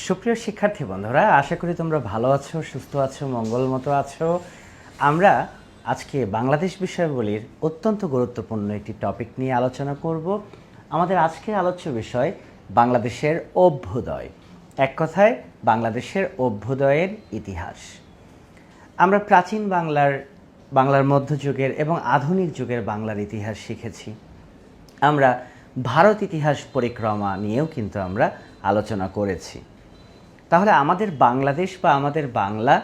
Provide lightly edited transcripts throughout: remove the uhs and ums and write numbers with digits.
সুপ্রিয় শিক্ষার্থী বন্ধুরা, আশা করি তোমরা ভালো আছো, সুস্থ আছো, মঙ্গলমতো আছো। আমরা আজকে বাংলাদেশ বিষয়াবলীর অত্যন্ত গুরুত্বপূর্ণ একটি টপিক নিয়ে আলোচনা করব। আমাদের আজকের আলোচ্য বিষয় বাংলাদেশের অভ্যুদয়। এক কথায় বাংলাদেশের অভ্যুদয়ের ইতিহাস। আমরা প্রাচীন বাংলার মধ্যযুগের এবং আধুনিক যুগের বাংলার ইতিহাস শিখেছি। আমরা ভারত ইতিহাস পরিক্রমা নিয়েও কিন্তু আমরা আলোচনা করেছি। তাহলে আমাদের বাংলাদেশ বা আমাদের বাংলা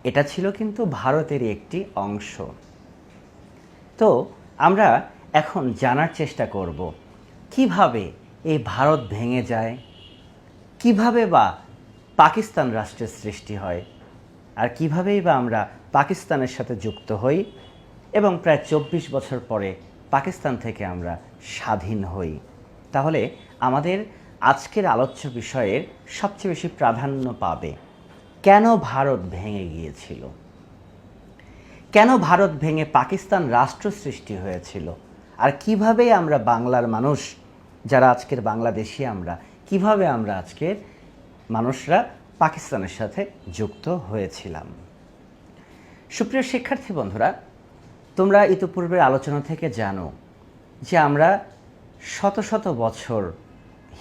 এটা ছিল কিন্তু ভারতেরই একটি অংশ। তো আমরা এখন জানার চেষ্টা করব কিভাবে এই ভারত ভেঙে যায়, কিভাবে বা পাকিস্তান রাষ্ট্রের সৃষ্টি হয়, আর কিভাবেই বা আমরা পাকিস্তানের সাথে যুক্ত হই এবং প্রায় ২৪ বছর পরে পাকিস্তান থেকে আমরা স্বাধীন হই। তাহলে আমাদের আজকের আলোচ্য বিষয়ের সবচেয়ে বেশি প্রাধান্য পাবে কেন ভারত ভেঙে গিয়েছিল, কেন ভারত ভেঙে পাকিস্তান রাষ্ট্র সৃষ্টি হয়েছিল, আর কিভাবে আমরা বাংলার মানুষ যারা আজকের বাংলাদেশি কিভাবে আমরা আজকের মানুষরা পাকিস্তানের সাথে যুক্ত হয়েছিলাম। সুপ্রিয় শিক্ষার্থী বন্ধুরা, তোমরা ইতিপূর্বের আলোচনা থেকে জানো যে আমরা শত শত বছর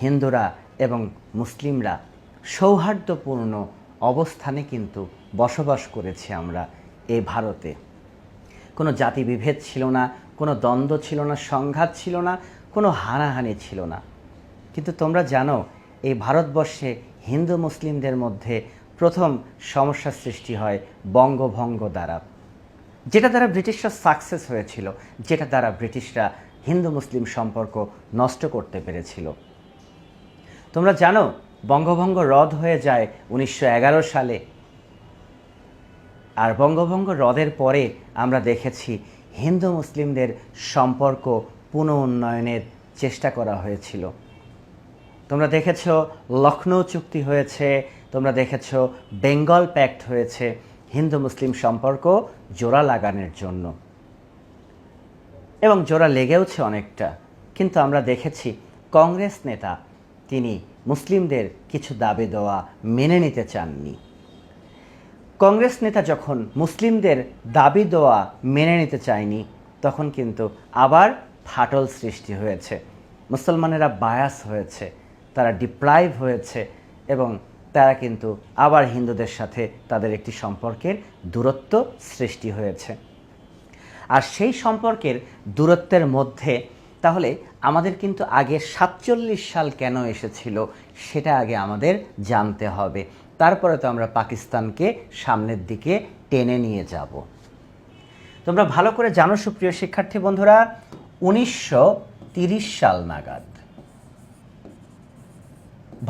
হিন্দুরা এবং মুসলিমরা সৌহার্দ্যপূর্ণ অবস্থানে কিন্তু বসবাস করেছি আমরা এই ভারতে। কোনো জাতি বিভেদ ছিল না, কোনো দ্বন্দ্ব ছিল না, সংঘাত ছিল না, কোনো হানাহানি ছিল না। কিন্তু তোমরা জানো এই ভারতবর্ষে হিন্দু মুসলিমদের মধ্যে প্রথম সমস্যার সৃষ্টি হয় বঙ্গভঙ্গ দ্বারা, যেটা দ্বারা ব্রিটিশরা সাকসেস হয়েছিল, যেটা দ্বারা ব্রিটিশরা হিন্দু মুসলিম সম্পর্ক নষ্ট করতে পেরেছিল। তোমরা জানো বঙ্গভঙ্গ রদ হয়ে যায় ১৯১১ সালে, আর বঙ্গভঙ্গ রদের পরে আমরা দেখেছি হিন্দু মুসলিমদের সম্পর্ক পুনঃ উন্নয়নের চেষ্টা করা হয়েছিল। তোমরা দেখেছ লখনৌ চুক্তি হয়েছে, তোমরা দেখেছ বেঙ্গল প্যাক্ট হয়েছে হিন্দু মুসলিম সম্পর্ক জোড়া লাগানোর জন্য, এবং জোড়া লেগেওছে অনেকটা। কিন্তু আমরা দেখেছি কংগ্রেস নেতা তিনি মুসলিমদের কিছু দাবি দেওয়া মেনে নিতে চাননি। কংগ্রেস নেতা যখন মুসলিমদের দাবি দেওয়া মেনে নিতে চায়নি, তখন কিন্তু আবার ফাটল সৃষ্টি হয়েছে, মুসলমানেরা বায়াস হয়েছে, তারা ডিপ্রাইভ হয়েছে, এবং তারা কিন্তু আবার হিন্দুদের সাথে তাদের একটি সম্পর্কের দূরত্ব সৃষ্টি হয়েছে। আর সেই সম্পর্কের দূরত্বের মধ্যে তাহলে আমাদের কিন্তু আগে ৪৭ সাল কেন এসেছিল সেটা আগে আমাদের জানতে হবে, তারপরে তো আমরা পাকিস্তানকে সামনের দিকে টেনে নিয়ে যাব। তোমরা ভালো করে জানো সুপ্রিয় শিক্ষার্থী বন্ধুরা, ১৯৩০ সাল নাগাদ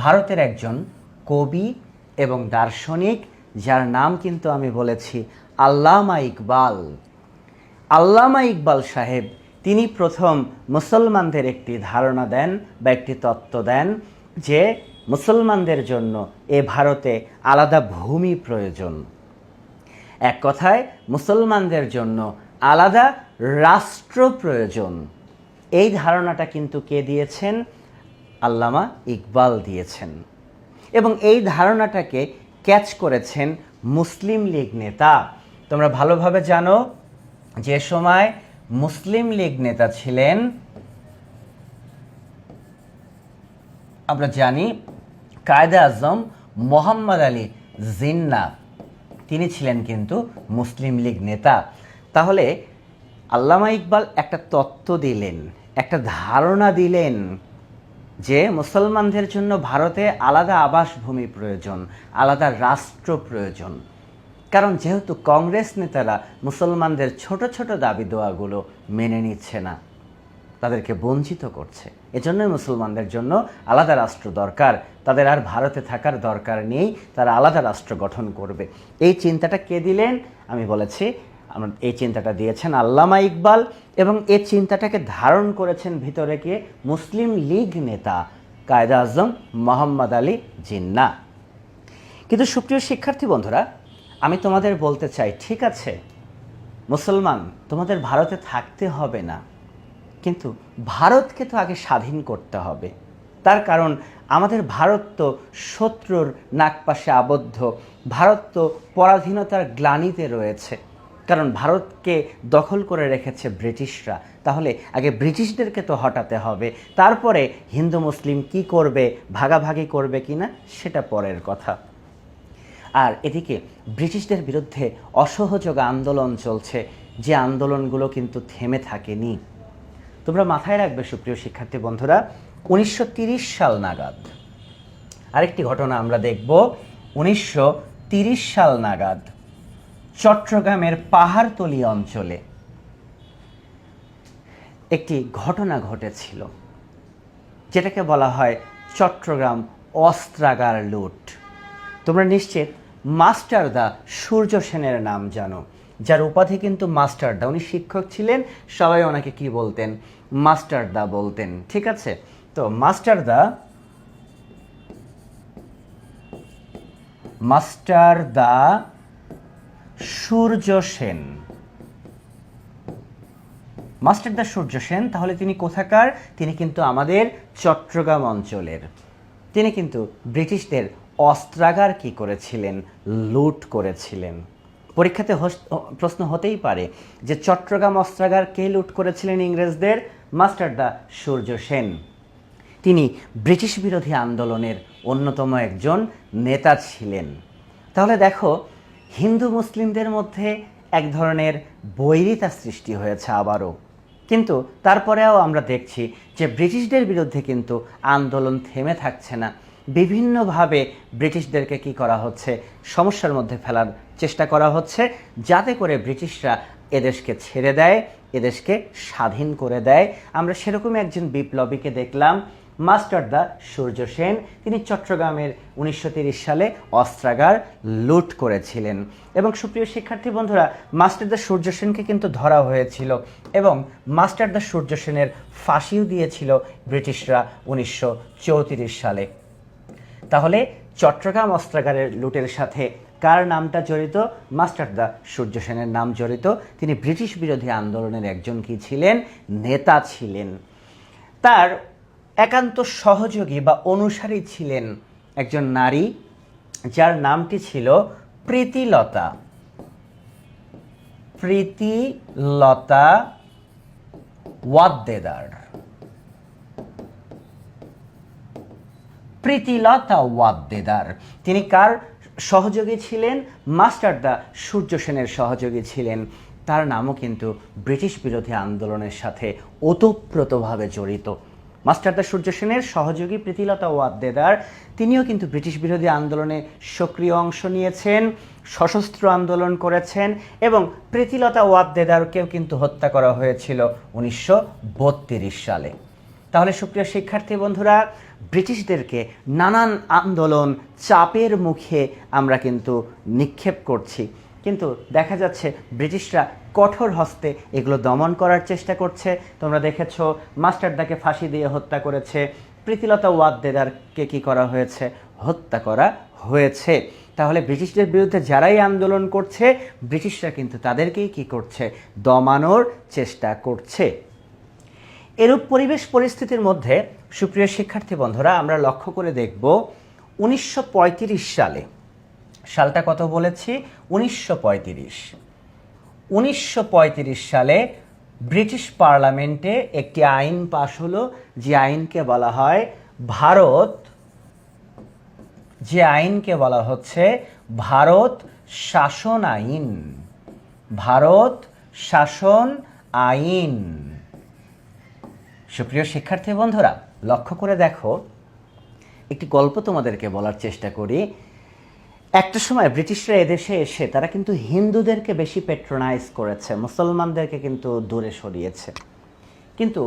ভারতের একজন কবি এবং দার্শনিক, যার নাম কিন্তু আমি বলেছি আল্লামা ইকবাল, আল্লামা ইকবাল সাহেব, তিনি প্রথম মুসলমানদের একটি ধারণা দেন বা একটি তত্ত্ব দেন যে মুসলমানদের জন্য এ ভারতে আলাদা ভূমি প্রয়োজন। এক কথায় মুসলমানদের জন্য আলাদা রাষ্ট্র প্রয়োজন। এই ধারণাটা কিন্তু কে দিয়েছেন? আল্লামা ইকবাল দিয়েছেন। এবং এই ধারণাটাকে ক্যাচ করেছেন মুসলিম লীগ নেতা। তোমরা ভালোভাবে জানো যে সময় মুসলিম লীগ নেতা ছিলেন, আমরা জানি কায়েদে আজম মোহাম্মদ আলী জিন্নাহ, তিনি ছিলেন কিন্তু মুসলিম লীগ নেতা। তাহলে আল্লামা ইকবাল একটা তত্ত্ব দিলেন, একটা ধারণা দিলেন যে মুসলমানদের জন্য ভারতে আলাদা আবাসভূমি প্রয়োজন, আলাদা রাষ্ট্র প্রয়োজন। কারণ যেহেতু কংগ্রেস নেতারা মুসলমানদের ছোট ছোট দাবি দেওয়াগুলো মেনে নিচ্ছে না, তাদেরকে বঞ্চিত করছে, এজন্যই মুসলমানদের জন্য আলাদা রাষ্ট্র দরকার, তাদের আর ভারতে থাকার দরকার নেই, তারা আলাদা রাষ্ট্র গঠন করবে। এই চিন্তাটা কে দিলেন? আমি বলেছি এই চিন্তাটা দিয়েছেন আল্লামা ইকবাল, এবং এই চিন্তাটাকে ধারণ করেছেন ভিতরে কে? মুসলিম লীগ নেতা কায়েদে আজম মোহাম্মদ আলী জিন্নাহ। কিন্তু সুপ্রিয় শিক্ষার্থী বন্ধুরা, আমি তোমাদের বলতে চাই, ঠিক আছে মুসলমান, তোমাদের ভারতে থাকতে হবে না, কিন্তু ভারতকে তো আগে স্বাধীন করতে হবে। তার কারণ আমাদের ভারত তো শত্রুর নাগপাশে আবদ্ধ, ভারত তো পরাধীনতার গ্লানিতে রয়েছে, কারণ ভারতকে দখল করে রেখেছে ব্রিটিশরা। তাহলে আগে ব্রিটিশদেরকে তো হটাতে হবে, তারপরে হিন্দু মুসলিম কি করবে, ভাগাভাগি করবে কিনা সেটা পরের কথা। আর এদিকে ব্রিটিশদের বিরুদ্ধে অসহযোগ আন্দোলন চলছে, যে আন্দোলনগুলো কিন্তু থেমে থাকেনি। তোমরা মাথায় রাখবে সুপ্রিয় শিক্ষার্থী বন্ধুরা, 1930 সাল নাগাদ আরেকটি ঘটনা আমরা দেখব। 1930 সাল নাগাদ চট্টগ্রামের পাহাড়তলী অঞ্চলে একটি ঘটনা ঘটেছিল, যেটাকে বলা হয় চট্টগ্রাম অস্ত্রাগার লুট। তোমরা নিশ্চিত মাস্টারদা সূর্য সেনের নাম জানো, যার উপাধি কিন্তু মাস্টারদা। উনি শিক্ষক ছিলেন, সবাই ওনাকে কি বলতেন? মাস্টারদা বলতেন, ঠিক আছে? তো মাস্টারদা সূর্য সেন, মাস্টারদা সূর্য সেন, তাহলে তিনি কোথাকার? তিনি কিন্তু আমাদের চট্টগ্রাম অঞ্চলের। তিনি কিন্তু ব্রিটিশদের অস্ত্রাগার কি করেছিলেন? লুট করেছিলেন। পরীক্ষাতে প্রশ্ন হতেই পারে যে চট্টগ্রাম অস্ত্রাগার কে লুট করেছিলেন ইংরেজদের? মাস্টারদা সূর্য সেন। তিনি ব্রিটিশ বিরোধী আন্দোলনের অন্যতম একজন নেতা ছিলেন। তাহলে দেখো, হিন্দু মুসলিমদের মধ্যে এক ধরনের বৈরিতা সৃষ্টি হয়েছে আবারও, কিন্তু তারপরেও আমরা দেখছি যে ব্রিটিশদের বিরুদ্ধে কিন্তু আন্দোলন থেমে থাকছে না। বিভিন্নভাবে ব্রিটিশদেরকে কি করা হচ্ছে? সমস্যার মধ্যে ফেলার চেষ্টা করা হচ্ছে, যাতে করে ব্রিটিশরা এদেশকে ছেড়ে দেয়, এদেশকে স্বাধীন করে দেয়। আমরা সেরকমই একজন বিপ্লবীকে দেখলাম, মাস্টারদা সূর্য সেন। তিনি চট্টগ্রামের 1930 সালে অস্ত্রাগার লুট করেছিলেন। এবং সুপ্রিয় শিক্ষার্থী বন্ধুরা, মাস্টারদা সূর্য সেনকে কিন্তু ধরা হয়েছিল এবং মাস্টারদা সূর্য সেনের ফাঁসিও দিয়েছিল ব্রিটিশরা 1934 সালে। তাহলে চট্টগ্রাম অস্ত্রাগারের লুটের সাথে কার নামটা জড়িত? মাস্টারদা সূর্য সেনের নাম জড়িত। তিনি ব্রিটিশ বিরোধী আন্দোলনের একজন কি ছিলেন? নেতা ছিলেন। তার একান্ত সহযোগী বা অনুসারী ছিলেন একজন নারী, যার নামটি ছিল প্রীতিলতা। প্রীতিলতা ওয়াদ্দেদার। প্রীতিলতা ওয়াদ্দেদার তিনি কার সহযোগী ছিলেন? মাস্টারদা সূর্য সেনের সহযোগী ছিলেন। তার নামও কিন্তু ব্রিটিশ বিরোধী আন্দোলনের সাথে ওতপ্রোতভাবে জড়িত। মাস্টারদা সূর্য সেনের সহযোগী প্রীতিলতা ওয়াদ্দেদার, তিনিও কিন্তু ব্রিটিশ বিরোধী আন্দোলনে সক্রিয় অংশ নিয়েছেন, সশস্ত্র আন্দোলন করেছেন এবং প্রীতিলতা ওয়াদ্দেদারকেও কিন্তু হত্যা করা হয়েছিল 1932 সালে। তাহলে সুপ্রিয় শিক্ষার্থী বন্ধুরা, ব্রিটিশদেরকে নানান আন্দোলন, চাপের মুখে আমরা কিন্তু নিক্ষেপ করছি, কিন্তু দেখা যাচ্ছে ব্রিটিশরা কঠোর হস্তে এগুলো দমন করার চেষ্টা করছে। তোমরা দেখেছো মাস্টারদাকে ফাঁসি দিয়ে হত্যা করেছে, প্রীতিলতা ওয়াদ্দেদারকে কি করা হয়েছে? হত্যা করা হয়েছে। তাহলে ব্রিটিশদের বিরুদ্ধে যারাই আন্দোলন করছে, ব্রিটিশরা কিন্তু তাদেরকেই কি করছে? দমানোর চেষ্টা করছে। এরূপ পরিবেশ পরিস্থিতির মধ্যে সুপ্রিয় শিক্ষার্থী বন্ধুরা, আমরা লক্ষ্য করে দেখব 1935 সালে, সালটা কত বলেছি? 1935 সালে ব্রিটিশ পার্লামেন্টে একটি আইন পাশ হলো, যে আইনকে বলা হয় ভারত শাসন আইন। ভারত শাসন আইন। সুপ্রিয় শিক্ষার্থী বন্ধুরা, লক্ষ্য করে দেখো, একটি গল্প তোমাদেরকে বলার চেষ্টা করি। একটা সময় ব্রিটিশরা এদেশে এসে তারা কিন্তু হিন্দুদেরকে বেশি প্যাট্রোনাইজ করেছে, মুসলমানদেরকে কিন্তু দূরে সরিয়েছে। কিন্তু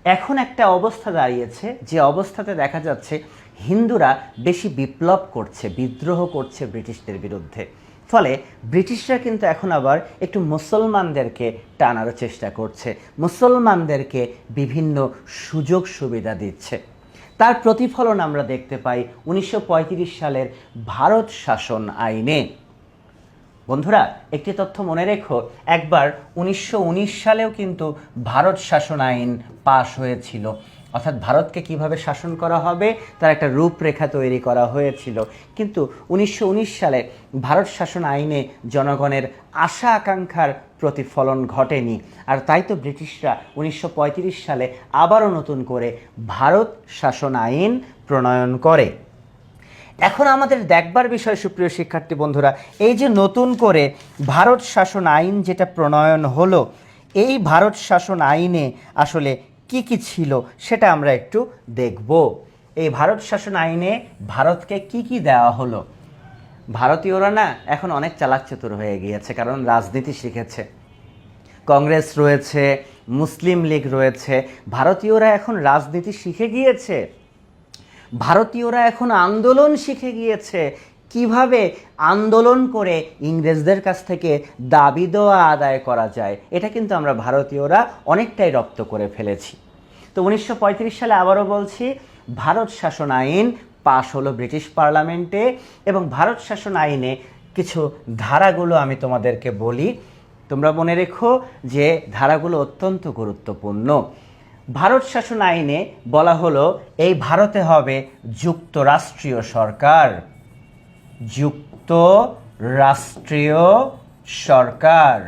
এখন একটা অবস্থা দাঁড়িয়েছে, যে অবস্থাতে দেখা যাচ্ছে হিন্দুরা বেশি বিপ্লব করছে, বিদ্রোহ করছে ব্রিটিশদের বিরুদ্ধে। ফলে ব্রিটিশরা কিন্তু এখন আবার একটু মুসলমানদেরকে টানার চেষ্টা করছে, মুসলমানদেরকে বিভিন্ন সুযোগ সুবিধা দিচ্ছে। তার প্রতিফলন আমরা দেখতে পাই 1935 সালের ভারত শাসন আইনে। বন্ধুরা, একটি তথ্য মনে রেখো, একবার 1919 সালেও কিন্তু ভারত শাসন আইন পাশ হয়েছিল। অর্থাৎ ভারতকে কিভাবে শাসন করা হবে তার একটা রূপরেখা তৈরি করা হয়েছিল। কিন্তু 1919 সালে ভারত শাসন আইনে জনগণের আশা আকাঙ্ক্ষার প্রতিফলন ঘটেনি, আর তাই তো ব্রিটিশরা 1935 সালে আবারও নতুন করে ভারত শাসন আইন প্রণয়ন করে। এখন আমাদের দেখবার বিষয় সুপ্রিয় শিক্ষার্থী বন্ধুরা, এই যে নতুন করে ভারত শাসন আইন যেটা প্রণয়ন হলো, এই ভারত শাসন আইনে আসলে কি কি ছিল সেটা আমরা একটু দেখব। এই ভারত শাসন আইনে ভারতকে কি কি দেওয়া হলো? ভারতীয়রা না এখন অনেক চালাক চতুর হয়ে গিয়েছে, কারণ রাজনীতি শিখেছে, কংগ্রেস রয়েছে, মুসলিম লীগ রয়েছে, ভারতীয়রা এখন রাজনীতি শিখে গিয়েছে, ভারতীয়রা এখন আন্দোলন শিখে গিয়েছে, কিভাবে আন্দোলন করে ইংরেজদের কাছ থেকে দাবি দেওয়া আদায় করা যায়, এটা কিন্তু আমরা ভারতীয়রা অনেকটাই রপ্ত করে ফেলেছি। তো 1935 সালে আবারও বলছি, ভারত শাসন আইন পাশ হলো ব্রিটিশ পার্লামেন্টে, এবং ভারত শাসন আইনে কিছু ধারাগুলো আমি তোমাদেরকে বলি, তোমরা মনে রেখো যে ধারাগুলো অত্যন্ত গুরুত্বপূর্ণ। ভারত শাসন আইনে বলা হলো এই ভারতে হবে যুক্তরাষ্ট্রীয় সরকার, যুক্তরাষ্ট্রীয় সরকার।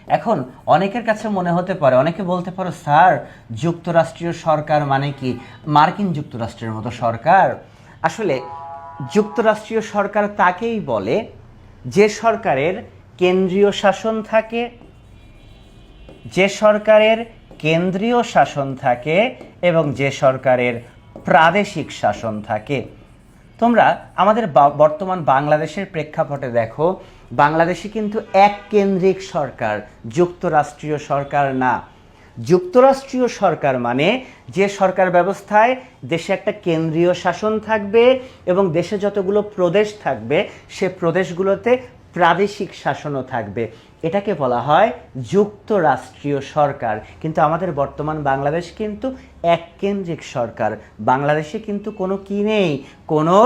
এখন অনেকের কাছে মনে হতে পারে, অনেকে বলতে পারো স্যার যুক্তরাষ্ট্রীয় সরকার মানে কি মার্কিন যুক্তরাষ্ট্রের মতো সরকার? আসলে যুক্তরাষ্ট্রীয় সরকার তাকেই বলে যে সরকারের কেন্দ্রীয় শাসন থাকে, যে সরকারের কেন্দ্রীয় শাসন থাকে এবং যে সরকারের প্রাদেশিক শাসন থাকে। তোমরা আমাদের বর্তমান বাংলাদেশের প্রেক্ষাপটে দেখো, বাংলাদেশে কিন্তু এক কেন্দ্রিক সরকার, যুক্তরাষ্ট্রীয় সরকার না। যুক্তরাষ্ট্রীয় সরকার মানে যে সরকার ব্যবস্থায় দেশে একটা কেন্দ্রীয় শাসন থাকবে এবং দেশে যতগুলো প্রদেশ থাকবে সে প্রদেশগুলোতে প্রাদেশিক শাসনও থাকবে, এটাকে বলা হয় যুক্তরাষ্ট্রীয় সরকার। কিন্তু আমাদের বর্তমান বাংলাদেশ কিন্তু এক কেন্দ্রিক সরকার, বাংলাদেশে কিন্তু কোনো কি নেই, কোনো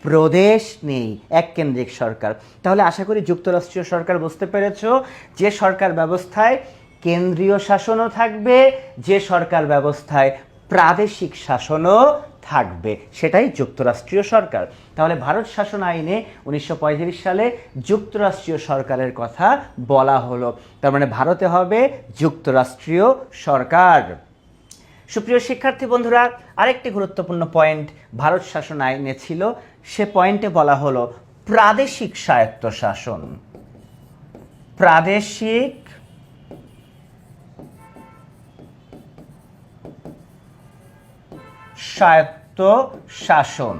প্রদেশ নেই, এক কেন্দ্রিক সরকার। তাহলে আশা করি যুক্তরাষ্ট্রীয় সরকার বুঝতে পেরেছো, যে সরকার ব্যবস্থায় কেন্দ্রীয় শাসনও থাকবে, যে সরকার ব্যবস্থায় প্রাদেশিক শাসনও থাকবে, সেটাই যুক্তরাষ্ট্রীয় সরকার। তাহলে ভারত শাসন আইনে 1935 সালে যুক্তরাষ্ট্রীয় সরকারের কথা বলা হলো, তার মানে ভারতে হবে যুক্তরাষ্ট্রীয় সরকার। সুপ্রিয় শিক্ষার্থী বন্ধুরা, আরেকটি গুরুত্বপূর্ণ পয়েন্ট ভারত শাসন আইনে ছিল, সে পয়েন্টে বলা হলো প্রাদেশিক স্বায়ত্তশাসন। প্রাদেশিক স্বায়ত্তশাসন,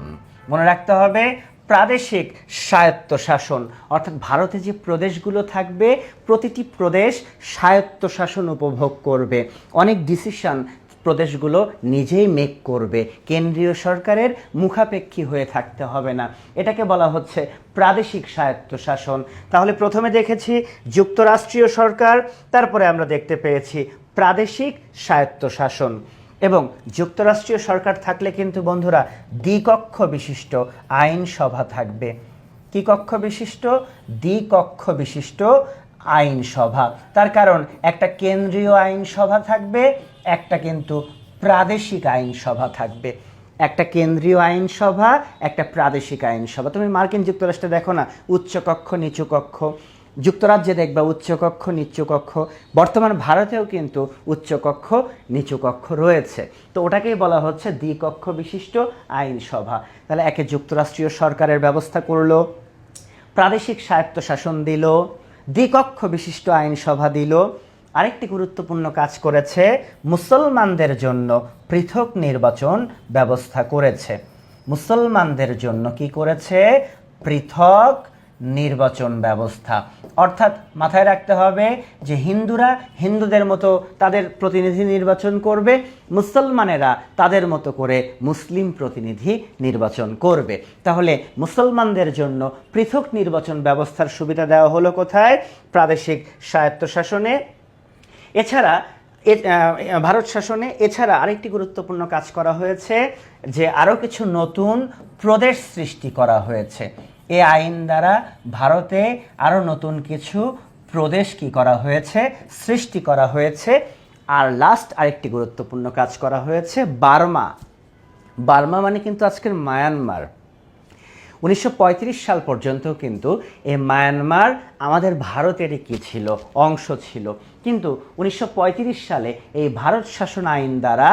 মনে রাখতে হবে প্রাদেশিক স্বায়ত্তশাসন, অর্থাৎ ভারতে যে প্রদেশগুলো থাকবে প্রতিটি প্রদেশ স্বায়ত্তশাসন উপভোগ করবে, অনেক ডিসিশন প্রদেশগুলো নিজেই মেক করবে, কেন্দ্রীয় সরকারের মুখাপেক্ষী হয়ে থাকতে হবে না, এটাকে বলা হচ্ছে প্রাদেশিক স্বায়ত্তশাসন। তাহলে প্রথমে দেখেছি যুক্তরাষ্ট্রীয় সরকার, তারপরে আমরা দেখতে পেয়েছি প্রাদেশিক স্বায়ত্তশাসন। এবং যুক্তরাষ্ট্রীয় সরকার থাকলে কিন্তু বন্ধুরা দ্বিকক্ষ বিশিষ্ট আইনসভা থাকবে। কি কক্ষ বিশিষ্ট? দ্বিকক্ষ বিশিষ্ট আইনসভা। তার কারণ একটা কেন্দ্রীয় আইনসভা থাকবে, একটা কিন্তু প্রাদেশিক আইনসভা থাকবে, একটা কেন্দ্রীয় আইনসভা, একটা প্রাদেশিক আইনসভা। তুমি মার্কিন যুক্তরাষ্ট্রে দেখো না, উচ্চকক্ষ নিচু কক্ষ, যুক্তরাজ্যে দেখবা উচ্চকক্ষ নিচু কক্ষ, বর্তমান ভারতেও কিন্তু উচ্চকক্ষ নিচু কক্ষ রয়েছে, তো ওটাকেই বলা হচ্ছে দ্বিকক্ষ বিশিষ্ট আইনসভা। তাহলে একে যুক্তরাষ্ট্রীয় সরকারের ব্যবস্থা করলো, প্রাদেশিক স্বায়ত্তশাসন দিল, দ্বিকক্ষ বিশিষ্ট আইনসভা দিল, আরেকটি গুরুত্বপূর্ণ কাজ করেছে, মুসলমানদের জন্য পৃথক নির্বাচন ব্যবস্থা করেছে। মুসলমানদের জন্য কি করেছে? পৃথক নির্বাচন ব্যবস্থা। অর্থাৎ মাথায় রাখতে হবে যে হিন্দুরা হিন্দুদের মতো তাদের প্রতিনিধি নির্বাচন করবে, মুসলমানেরা তাদের মতো করে মুসলিম প্রতিনিধি নির্বাচন করবে। তাহলে মুসলমানদের জন্য পৃথক নির্বাচন ব্যবস্থার সুবিধা দেওয়া হলো কোথায়? প্রাদেশিক স্বায়ত্তশাসনে। এছাড়া ভারত শাসনে এছাড়া আরেকটি গুরুত্বপূর্ণ কাজ করা হয়েছে, যে আরও কিছু নতুন প্রদেশ সৃষ্টি করা হয়েছে। এই আইন দ্বারা ভারতে আরও নতুন কিছু প্রদেশ কি করা হয়েছে? সৃষ্টি করা হয়েছে। আর লাস্ট আরেকটি গুরুত্বপূর্ণ কাজ করা হয়েছে বার্মা। বার্মা মানে কিন্তু আজকের মায়ানমার। 1935 সাল পর্যন্ত কিন্তু এই মায়ানমার আমাদের ভারতেরই কি ছিল, অংশ ছিল। কিন্তু 1935 সালে এই ভারত শাসন আইন দ্বারা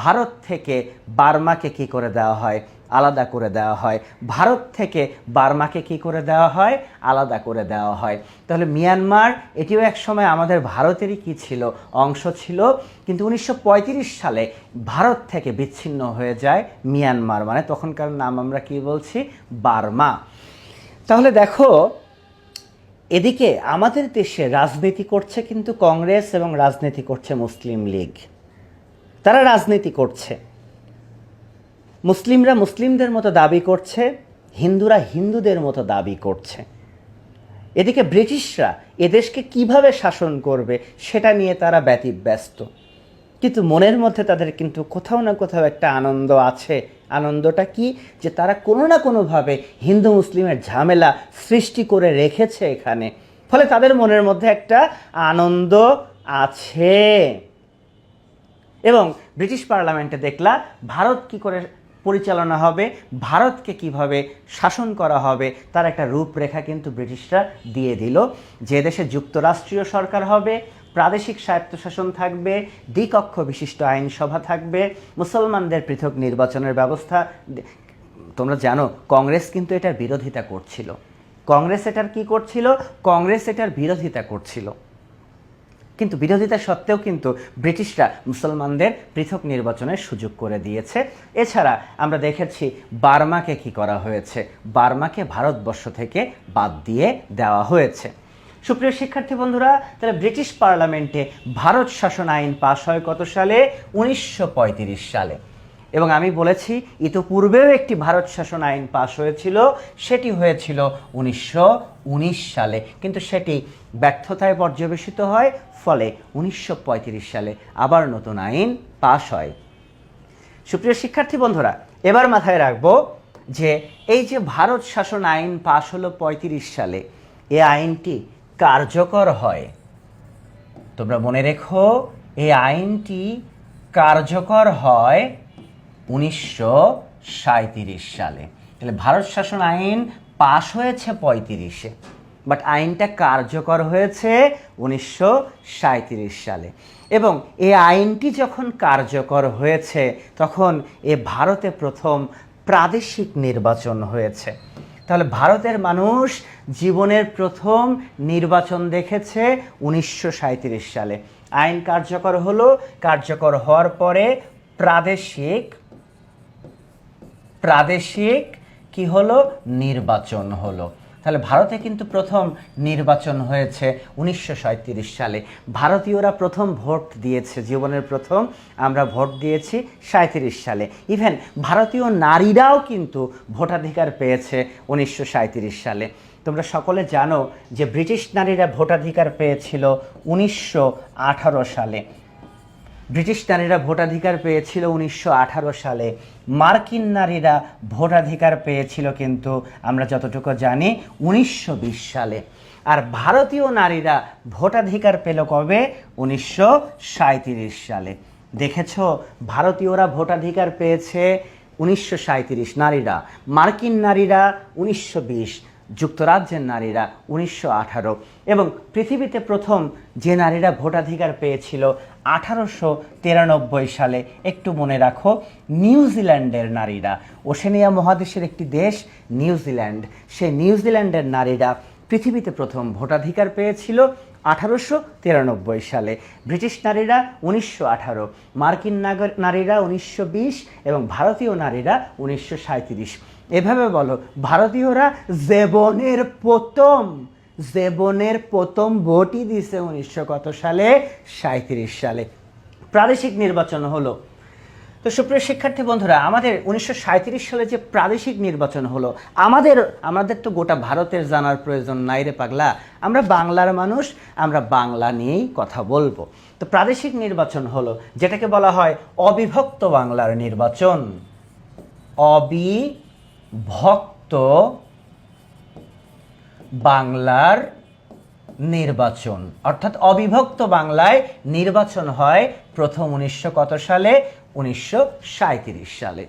ভারত থেকে বার্মাকে কি করে দেওয়া হয়, আলাদা করে দেওয়া হয়। ভারত থেকে বার্মাকে কি করে দেওয়া হয়, আলাদা করে দেওয়া হয়। তাহলে মিয়ানমার এটিও এক সময় আমাদের ভারতেরই কি ছিল, অংশ ছিল। কিন্তু 1935 সালে ভারত থেকে বিচ্ছিন্ন হয়ে যায় মিয়ানমার, মানে তখনকার নাম আমরা কি বলছি, বার্মা। তাহলে দেখো, এদিকে আমাদের দেশে রাজনীতি করছে কিন্তু কংগ্রেস এবং রাজনীতি করছে মুসলিম লীগ। তারা রাজনীতি করছে, মুসলিমরা মুসলিমদের মতো দাবি করছে, হিন্দুরা হিন্দুদের মতো দাবি করছে। এদিকে ব্রিটিশরা এদেশকে কিভাবে শাসন করবে সেটা নিয়ে তারা ব্যতিব্যস্ত। কিন্তু মনের মধ্যে তাদের কিন্তু কোথাও না কোথাও একটা আনন্দ আছে। আনন্দটা কি, যে তারা কোনো না কোনোভাবে হিন্দু মুসলিমের ঝামেলা সৃষ্টি করে রেখেছে এখানে। ফলে তাদের মনের মধ্যে একটা আনন্দ আছে। এবং ব্রিটিশ পার্লামেন্টে দেখলা ভারত কি করে পরিচালনা হবে, ভারতকে কিভাবে শাসন করা হবে, তার একটা রূপরেখা কিন্তু ব্রিটিশরা দিয়ে দিল। যে দেশে যুক্তরাষ্ট্রীয় সরকার হবে, প্রাদেশিক স্বায়ত্তশাসন থাকবে, দ্বিকক্ষ বিশিষ্ট আইনসভা থাকবে, মুসলমানদের পৃথক নির্বাচনের ব্যবস্থা। তোমরা জানো কংগ্রেস কিন্তু এটার বিরোধিতা করছিল। কংগ্রেস এটার কি করছিল, কংগ্রেস এটার বিরোধিতা করছিল। কিন্তু বিরোধিতা সত্ত্বেও কিন্তু ব্রিটিশরা মুসলমানদের পৃথক নির্বাচনের সুযোগ করে দিয়েছে। এছাড়া আমরা দেখেছি বার্মাকে কি করা হয়েছে, বার্মাকে ভারতবর্ষ থেকে বাদ দিয়ে দেওয়া হয়েছে। সুপ্রিয় শিক্ষার্থী বন্ধুরা, তাহলে ব্রিটিশ পার্লামেন্টে ভারত শাসন আইন পাশ হয় কত সালে, 1935 সালে। এবং আমি বলেছি ইতোপূর্বেও একটি ভারত শাসন আইন পাশ হয়েছিল, সেটি হয়েছিল 1919 সালে, কিন্তু সেটি ব্যর্থতায় পর্যবেসিত হয়। ফলে 1935 সালে আবার নতুন আইন পাশ হয়। সুপ্রিয় শিক্ষার্থী বন্ধুরা, এবার মাথায় রাখবো যে এই যে ভারত শাসন আইন পাশ হলো 35 সালে, এই আইনটি কার্যকর হয়। তোমরা মনে রেখো, এই আইনটি কার্যকর হয় 1937 সালে। তাহলে ভারত শাসন আইন পাশ হয়েছে 35-এ, বাট আইনটা কার্যকর হয়েছে 1937 সালে। এবং এই আইনটি যখন কার্যকর হয়েছে তখন ভারতে প্রথম প্রাদেশিক নির্বাচন হয়েছে। তাহলে ভারতের মানুষ জীবনের প্রথম নির্বাচন দেখেছে 1937 সালে। আইন কার্যকর হলো, কার্যকর হওয়ার পরে প্রাদেশিক কি হলো, নির্বাচন হলো। তাহলে ভারতে কিন্তু প্রথম নির্বাচন হয়েছে 1937 সালে। ভারতীয়রা প্রথম ভোট দিয়েছে, জীবনের প্রথম আমরা ভোট দিয়েছি 37 সালে। ইভেন ভারতীয় নারীরাও কিন্তু ভোটাধিকার পেয়েছে 1937 সালে। তোমরা সকলে জানো যে ব্রিটিশ নারীরা ভোটাধিকার পেয়েছিল 1918 সালে। ব্রিটিশ নারীরা ভোটাধিকার পেয়েছিল 1918 সালে। মার্কিন নারীরা ভোটাধিকার পেয়েছিল কিন্তু আমরা যতটুকু জানি 1920 সালে। আর ভারতীয় নারীরা ভোটাধিকার পেল কবে, 1937 সালে। দেখেছো, ভারতীয়রা ভোটাধিকার পেয়েছে 1937 নারীরা, মার্কিন নারীরা 1920, যুক্তরাজ্যের নারীরা 1918। এবং পৃথিবীতে প্রথম যে নারীরা ভোটাধিকার পেয়েছিল 1893 সালে, একটু মনে রাখো, নিউজিল্যান্ডের নারীরা। ওশেনিয়া মহাদেশের একটি দেশ নিউজিল্যান্ড, সেই নিউজিল্যান্ডের নারীরা পৃথিবীতে প্রথম ভোটাধিকার পেয়েছিল 1893 সালে। ব্রিটিশ নারীরা 1918, মার্কিন নারীরা 1920 এবং ভারতীয় নারীরা 1937। এভাবে বলো, ভারতীয়রা জীবনের প্রথম ভোটই দিছে 1900 কত সালে, 37 সালে। প্রাদেশিক নির্বাচন হলো। তো সুপ্রিয় শিক্ষার্থী বন্ধুরা, আমাদের 1937 সালে যে প্রাদেশিক নির্বাচন হলো, আমাদের তো গোটা ভারতের জানার প্রয়োজন নাই রে পাগলা। আমরা বাংলার মানুষ, আমরা বাংলা নিয়েই কথা বলবো। তো প্রাদেশিক নির্বাচন হলো, যেটাকে বলা হয় অবিভক্ত বাংলার নির্বাচন। অবিভক্ত বাংলার নির্বাচন, অর্থাৎ অবিভক্ত বাংলায় নির্বাচন হয় প্রথম 1900 কত সালে? 1937 সালে।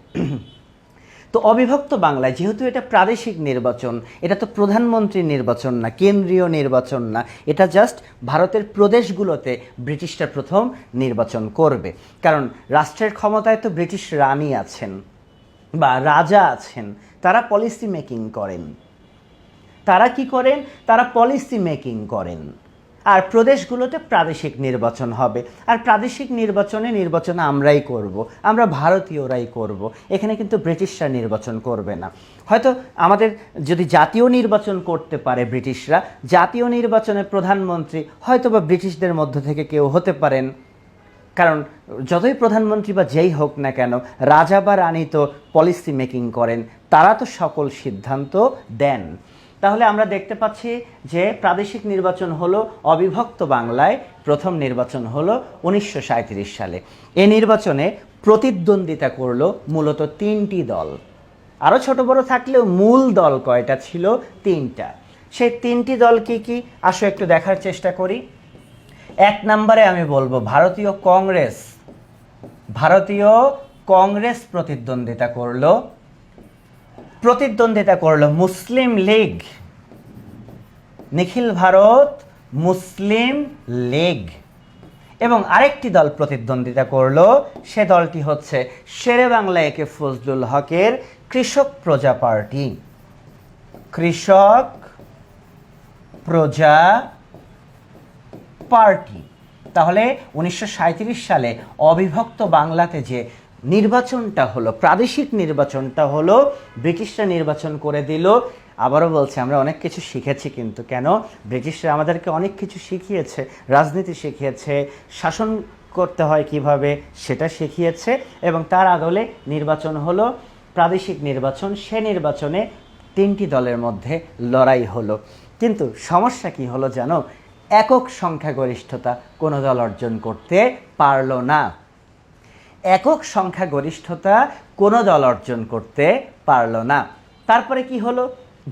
তো অবিভক্ত বাংলায় যেহেতু এটা প্রাদেশিক নির্বাচন, এটা তো প্রধানমন্ত্রীর নির্বাচন না, কেন্দ্রীয় নির্বাচন না, এটা জাস্ট ভারতের প্রদেশগুলোতে ব্রিটিশরা প্রথম নির্বাচন করবে। কারণ রাষ্ট্রের ক্ষমতায় তো ব্রিটিশ রানী আছেন বা রাজা আছেন, তারা পলিসি মেকিং করেন। তারা কি করেন? তারা পলিসি মেকিং করেন। আর প্রদেশগুলোতে প্রাদেশিক নির্বাচন হবে, আর প্রাদেশিক নির্বাচনে আমরাই করব, আমরা ভারতীয়রাই করব। এখানে কিন্তু ব্রিটিশরা নির্বাচন করবে না। হয়তো আমাদের যদি জাতীয় নির্বাচন করতে পারে ব্রিটিশরা, জাতীয় নির্বাচনে প্রধানমন্ত্রী হয়তো বা ব্রিটিশদের মধ্য থেকে কেউ হতে পারেন। কারণ যতই প্রধানমন্ত্রী বা যেই হোক না কেন, রাজা বা রানী তো পলিসি মেকিং করেন, তারা তো সকল সিদ্ধান্ত দেন। তাহলে আমরা দেখতে পাচ্ছি যে প্রাদেশিক নির্বাচন হলো অবিভক্ত বাংলায় প্রথম নির্বাচন হলো 1937 সালে। এই নির্বাচনে প্রতিদ্বন্দ্বিতা করলো মূলত 3টি দল। আরও ছোট বড় থাকলেও মূল দল কয়টা ছিল? 3টা। সেই 3টি দল কি কি? আসো একটু দেখার চেষ্টা করি। 1 নম্বরে আমি বলবো ভারতীয় কংগ্রেস। ভারতীয় কংগ্রেস প্রতিদ্বন্দ্বিতা করলো মুসলিম লীগ, নিখিল ভারত মুসলিম লীগ। এবং আরেকটি দল প্রতিদ্বন্দ্বিতা করলো, সে দলটি হচ্ছে শেরেবাংলা একে ফজলুল হকের কৃষক প্রজা পার্টি। কৃষক প্রজা পার্টি। তাহলে 1937 সালে অবিভক্ত বাংলাতে যে নির্বাচনটা হলো, প্রাদেশিক নির্বাচনটা হলো, ব্রিটিশরা নির্বাচন করে দিল। আবারও বলছি, আমরা অনেক কিছু শিখেছি, কিন্তু কেন? ব্রিটিশরা আমাদেরকে অনেক কিছু শিখিয়েছে, রাজনীতি শিখিয়েছে, শাসন করতে হয় কিভাবে সেটা শিখিয়েছে, এবং তার আদলে নির্বাচন হলো প্রাদেশিক নির্বাচন। সে নির্বাচনে 3টি দলের মধ্যে লড়াই হলো। কিন্তু সমস্যা কি হলো জানো? একক সংখ্যাগরিষ্ঠতা কোনো দল অর্জন করতে পারল না। একক সংখ্যাগরিষ্ঠতা কোনো দল অর্জন করতে পারল না। তারপরে কি হলো?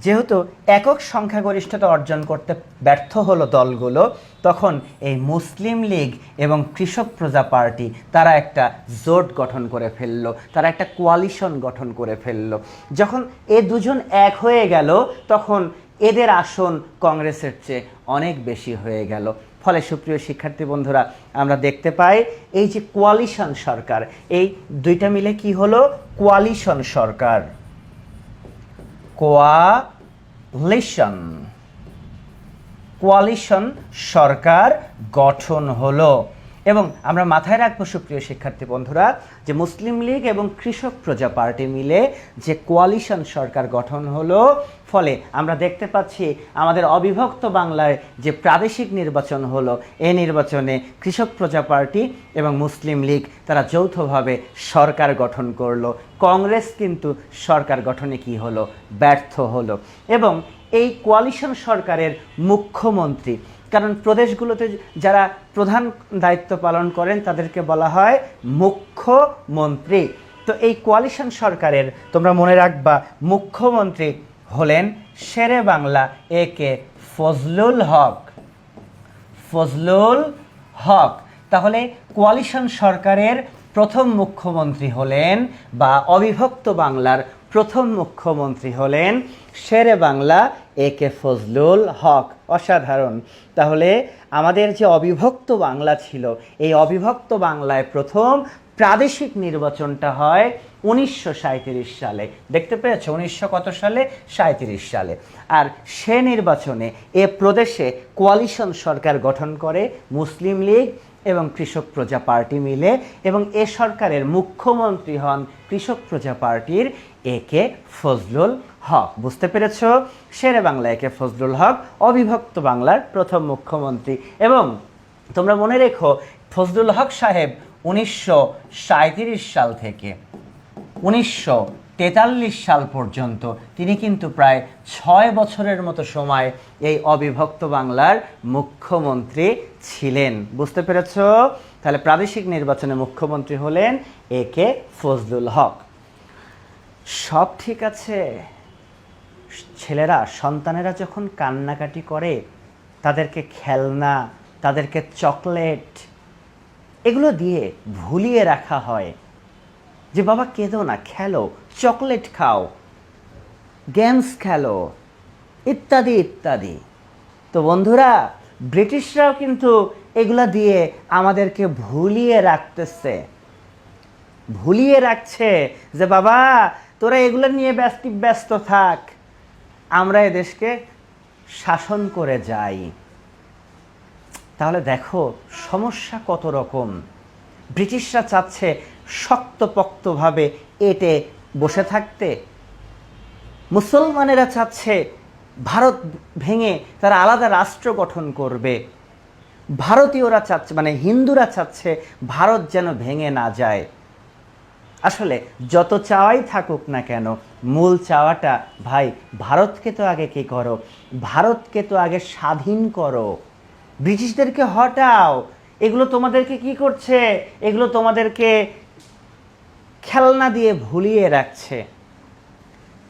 যেহেতু একক সংখ্যাগরিষ্ঠতা অর্জন করতে ব্যর্থ হলো দলগুলো, তখন এই মুসলিম লীগ এবং কৃষক প্রজা পার্টি তারা একটা জোট গঠন করে ফেললো, তারা একটা কোয়ালিশন গঠন করে ফেললো। যখন এ দুজন এক হয়ে গেল, তখন এদের আসন কংগ্রেসের চেয়ে অনেক বেশি হয়ে গেল। ফলে সুপ্রিয় শিক্ষার্থী বন্ধুরা, আমরা দেখতে পাই এই যে কোয়ালিশন সরকার, এই দুইটা মিলে কি হলো? কোয়ালিশন সরকার। কোয়ালিশন সরকার গঠন হলো। এবং আমরা মাথায় রাখবো সুপ্রিয় শিক্ষার্থী বন্ধুরা, যে মুসলিম লীগ এবং কৃষক প্রজা পার্টি মিলে যে কোয়ালিশন সরকার গঠন হলো, ফলে আমরা দেখতে পাচ্ছি আমাদের অবিভক্ত বাংলায় যে প্রাদেশিক নির্বাচন হলো, এই নির্বাচনে কৃষক প্রজা পার্টি এবং মুসলিম লীগ তারা যৌথভাবে সরকার গঠন করলো। কংগ্রেস কিন্তু সরকার গঠনে কি হলো? ব্যর্থ হলো। এবং এই কোয়ালিশন সরকারের মুখ্যমন্ত্রী, কারণ প্রদেশগুলোতে যারা প্রধান দায়িত্ব পালন করেন তাদেরকে বলা হয় মুখ্যমন্ত্রী। তো এই কোয়ালিশন সরকারের তোমরা মনে রাখবা মুখ্যমন্ত্রী হলেন শেরেবাংলা একে ফজলুল হক। ফজলুল হক। তাহলে কোয়ালিশন সরকারের প্রথম মুখ্যমন্ত্রী হলেন, বা অবিভক্ত বাংলার প্রথম মুখ্যমন্ত্রী হলেন শেরেবাংলা একে ফজলুল হক। অসাধারণ। তাহলে আমাদের যে অবিভক্ত বাংলা ছিল, এই অবিভক্ত বাংলায় প্রথম প্রাদেশিক নির্বাচনটা হয় 1937 সালে। দেখতে পেয়েছো? 1900 কত সালে? 37 সালে। আর সে নির্বাচনে এ প্রদেশে কোয়ালিশন সরকার গঠন করে মুসলিম লীগ এবং কৃষক প্রজা পার্টি মিলে, এবং এ সরকারের মুখ্যমন্ত্রী হন কৃষক প্রজা পার্টির একে ফজলুল হক। বুঝতে পেরেছ? শেরেবাংলা একে ফজলুল হক অবিভক্ত বাংলার প্রথম মুখ্যমন্ত্রী। এবং তোমরা মনে রেখো, ফজলুল হক সাহেব 1937 সাল থেকে 1943 সাল পর্যন্ত তিনি কিন্তু প্রায় 6 বছরের মতো সময় এই অবিভক্ত বাংলার মুখ্যমন্ত্রী ছিলেন। বুঝতে পেরেছ? তাহলে প্রাদেশিক নির্বাচনে মুখ্যমন্ত্রী হলেন একে ফজলুল হক। সব ঠিক আছে। ছেলেরা, সন্তানেরা যখন কান্নাকাটি করে তাদেরকে খেলনা, তাদেরকে চকলেট এগুলো দিয়ে ভুলিয়ে রাখা হয় যে বাবা কেঁদো না, খেলো, চকলেট খাও, গেমস খেলো, ইত্যাদি ইত্যাদি। তো বন্ধুরা, ব্রিটিশরাও কিন্তু এগুলা দিয়ে আমাদেরকে ভুলিয়ে রাখতেছে, ভুলিয়ে রাখছে যে বাবা তোরা এগুলো নিয়ে ব্যস্ত থাক, আমরা এদেশকে শাসন করে যাই। তাহলে দেখো সমস্যা কত রকম। ব্রিটিশরা চাচ্ছে শক্তপোক্তভাবে এঁটে বসে থাকতে, মুসলমানেরা চাচ্ছে ভারত ভেঙে তারা আলাদা রাষ্ট্র গঠন করবে, ভারতীয়রা চাচ্ছে মানে হিন্দুরা চাচ্ছে ভারত যেন ভেঙে না যায়। আসলে যত চাওয়াই থাকুক না কেন, মূল চাওয়াটা ভাই ভারতকে তো আগে কি করো, ভারতকে তো আগে স্বাধীন করো, ব্রিটিশদেরকে হটাও। এগুলো তোমাদেরকে কি করছে, এগুলো তোমাদেরকে খেলনা দিয়ে ভুলিয়ে রাখছে।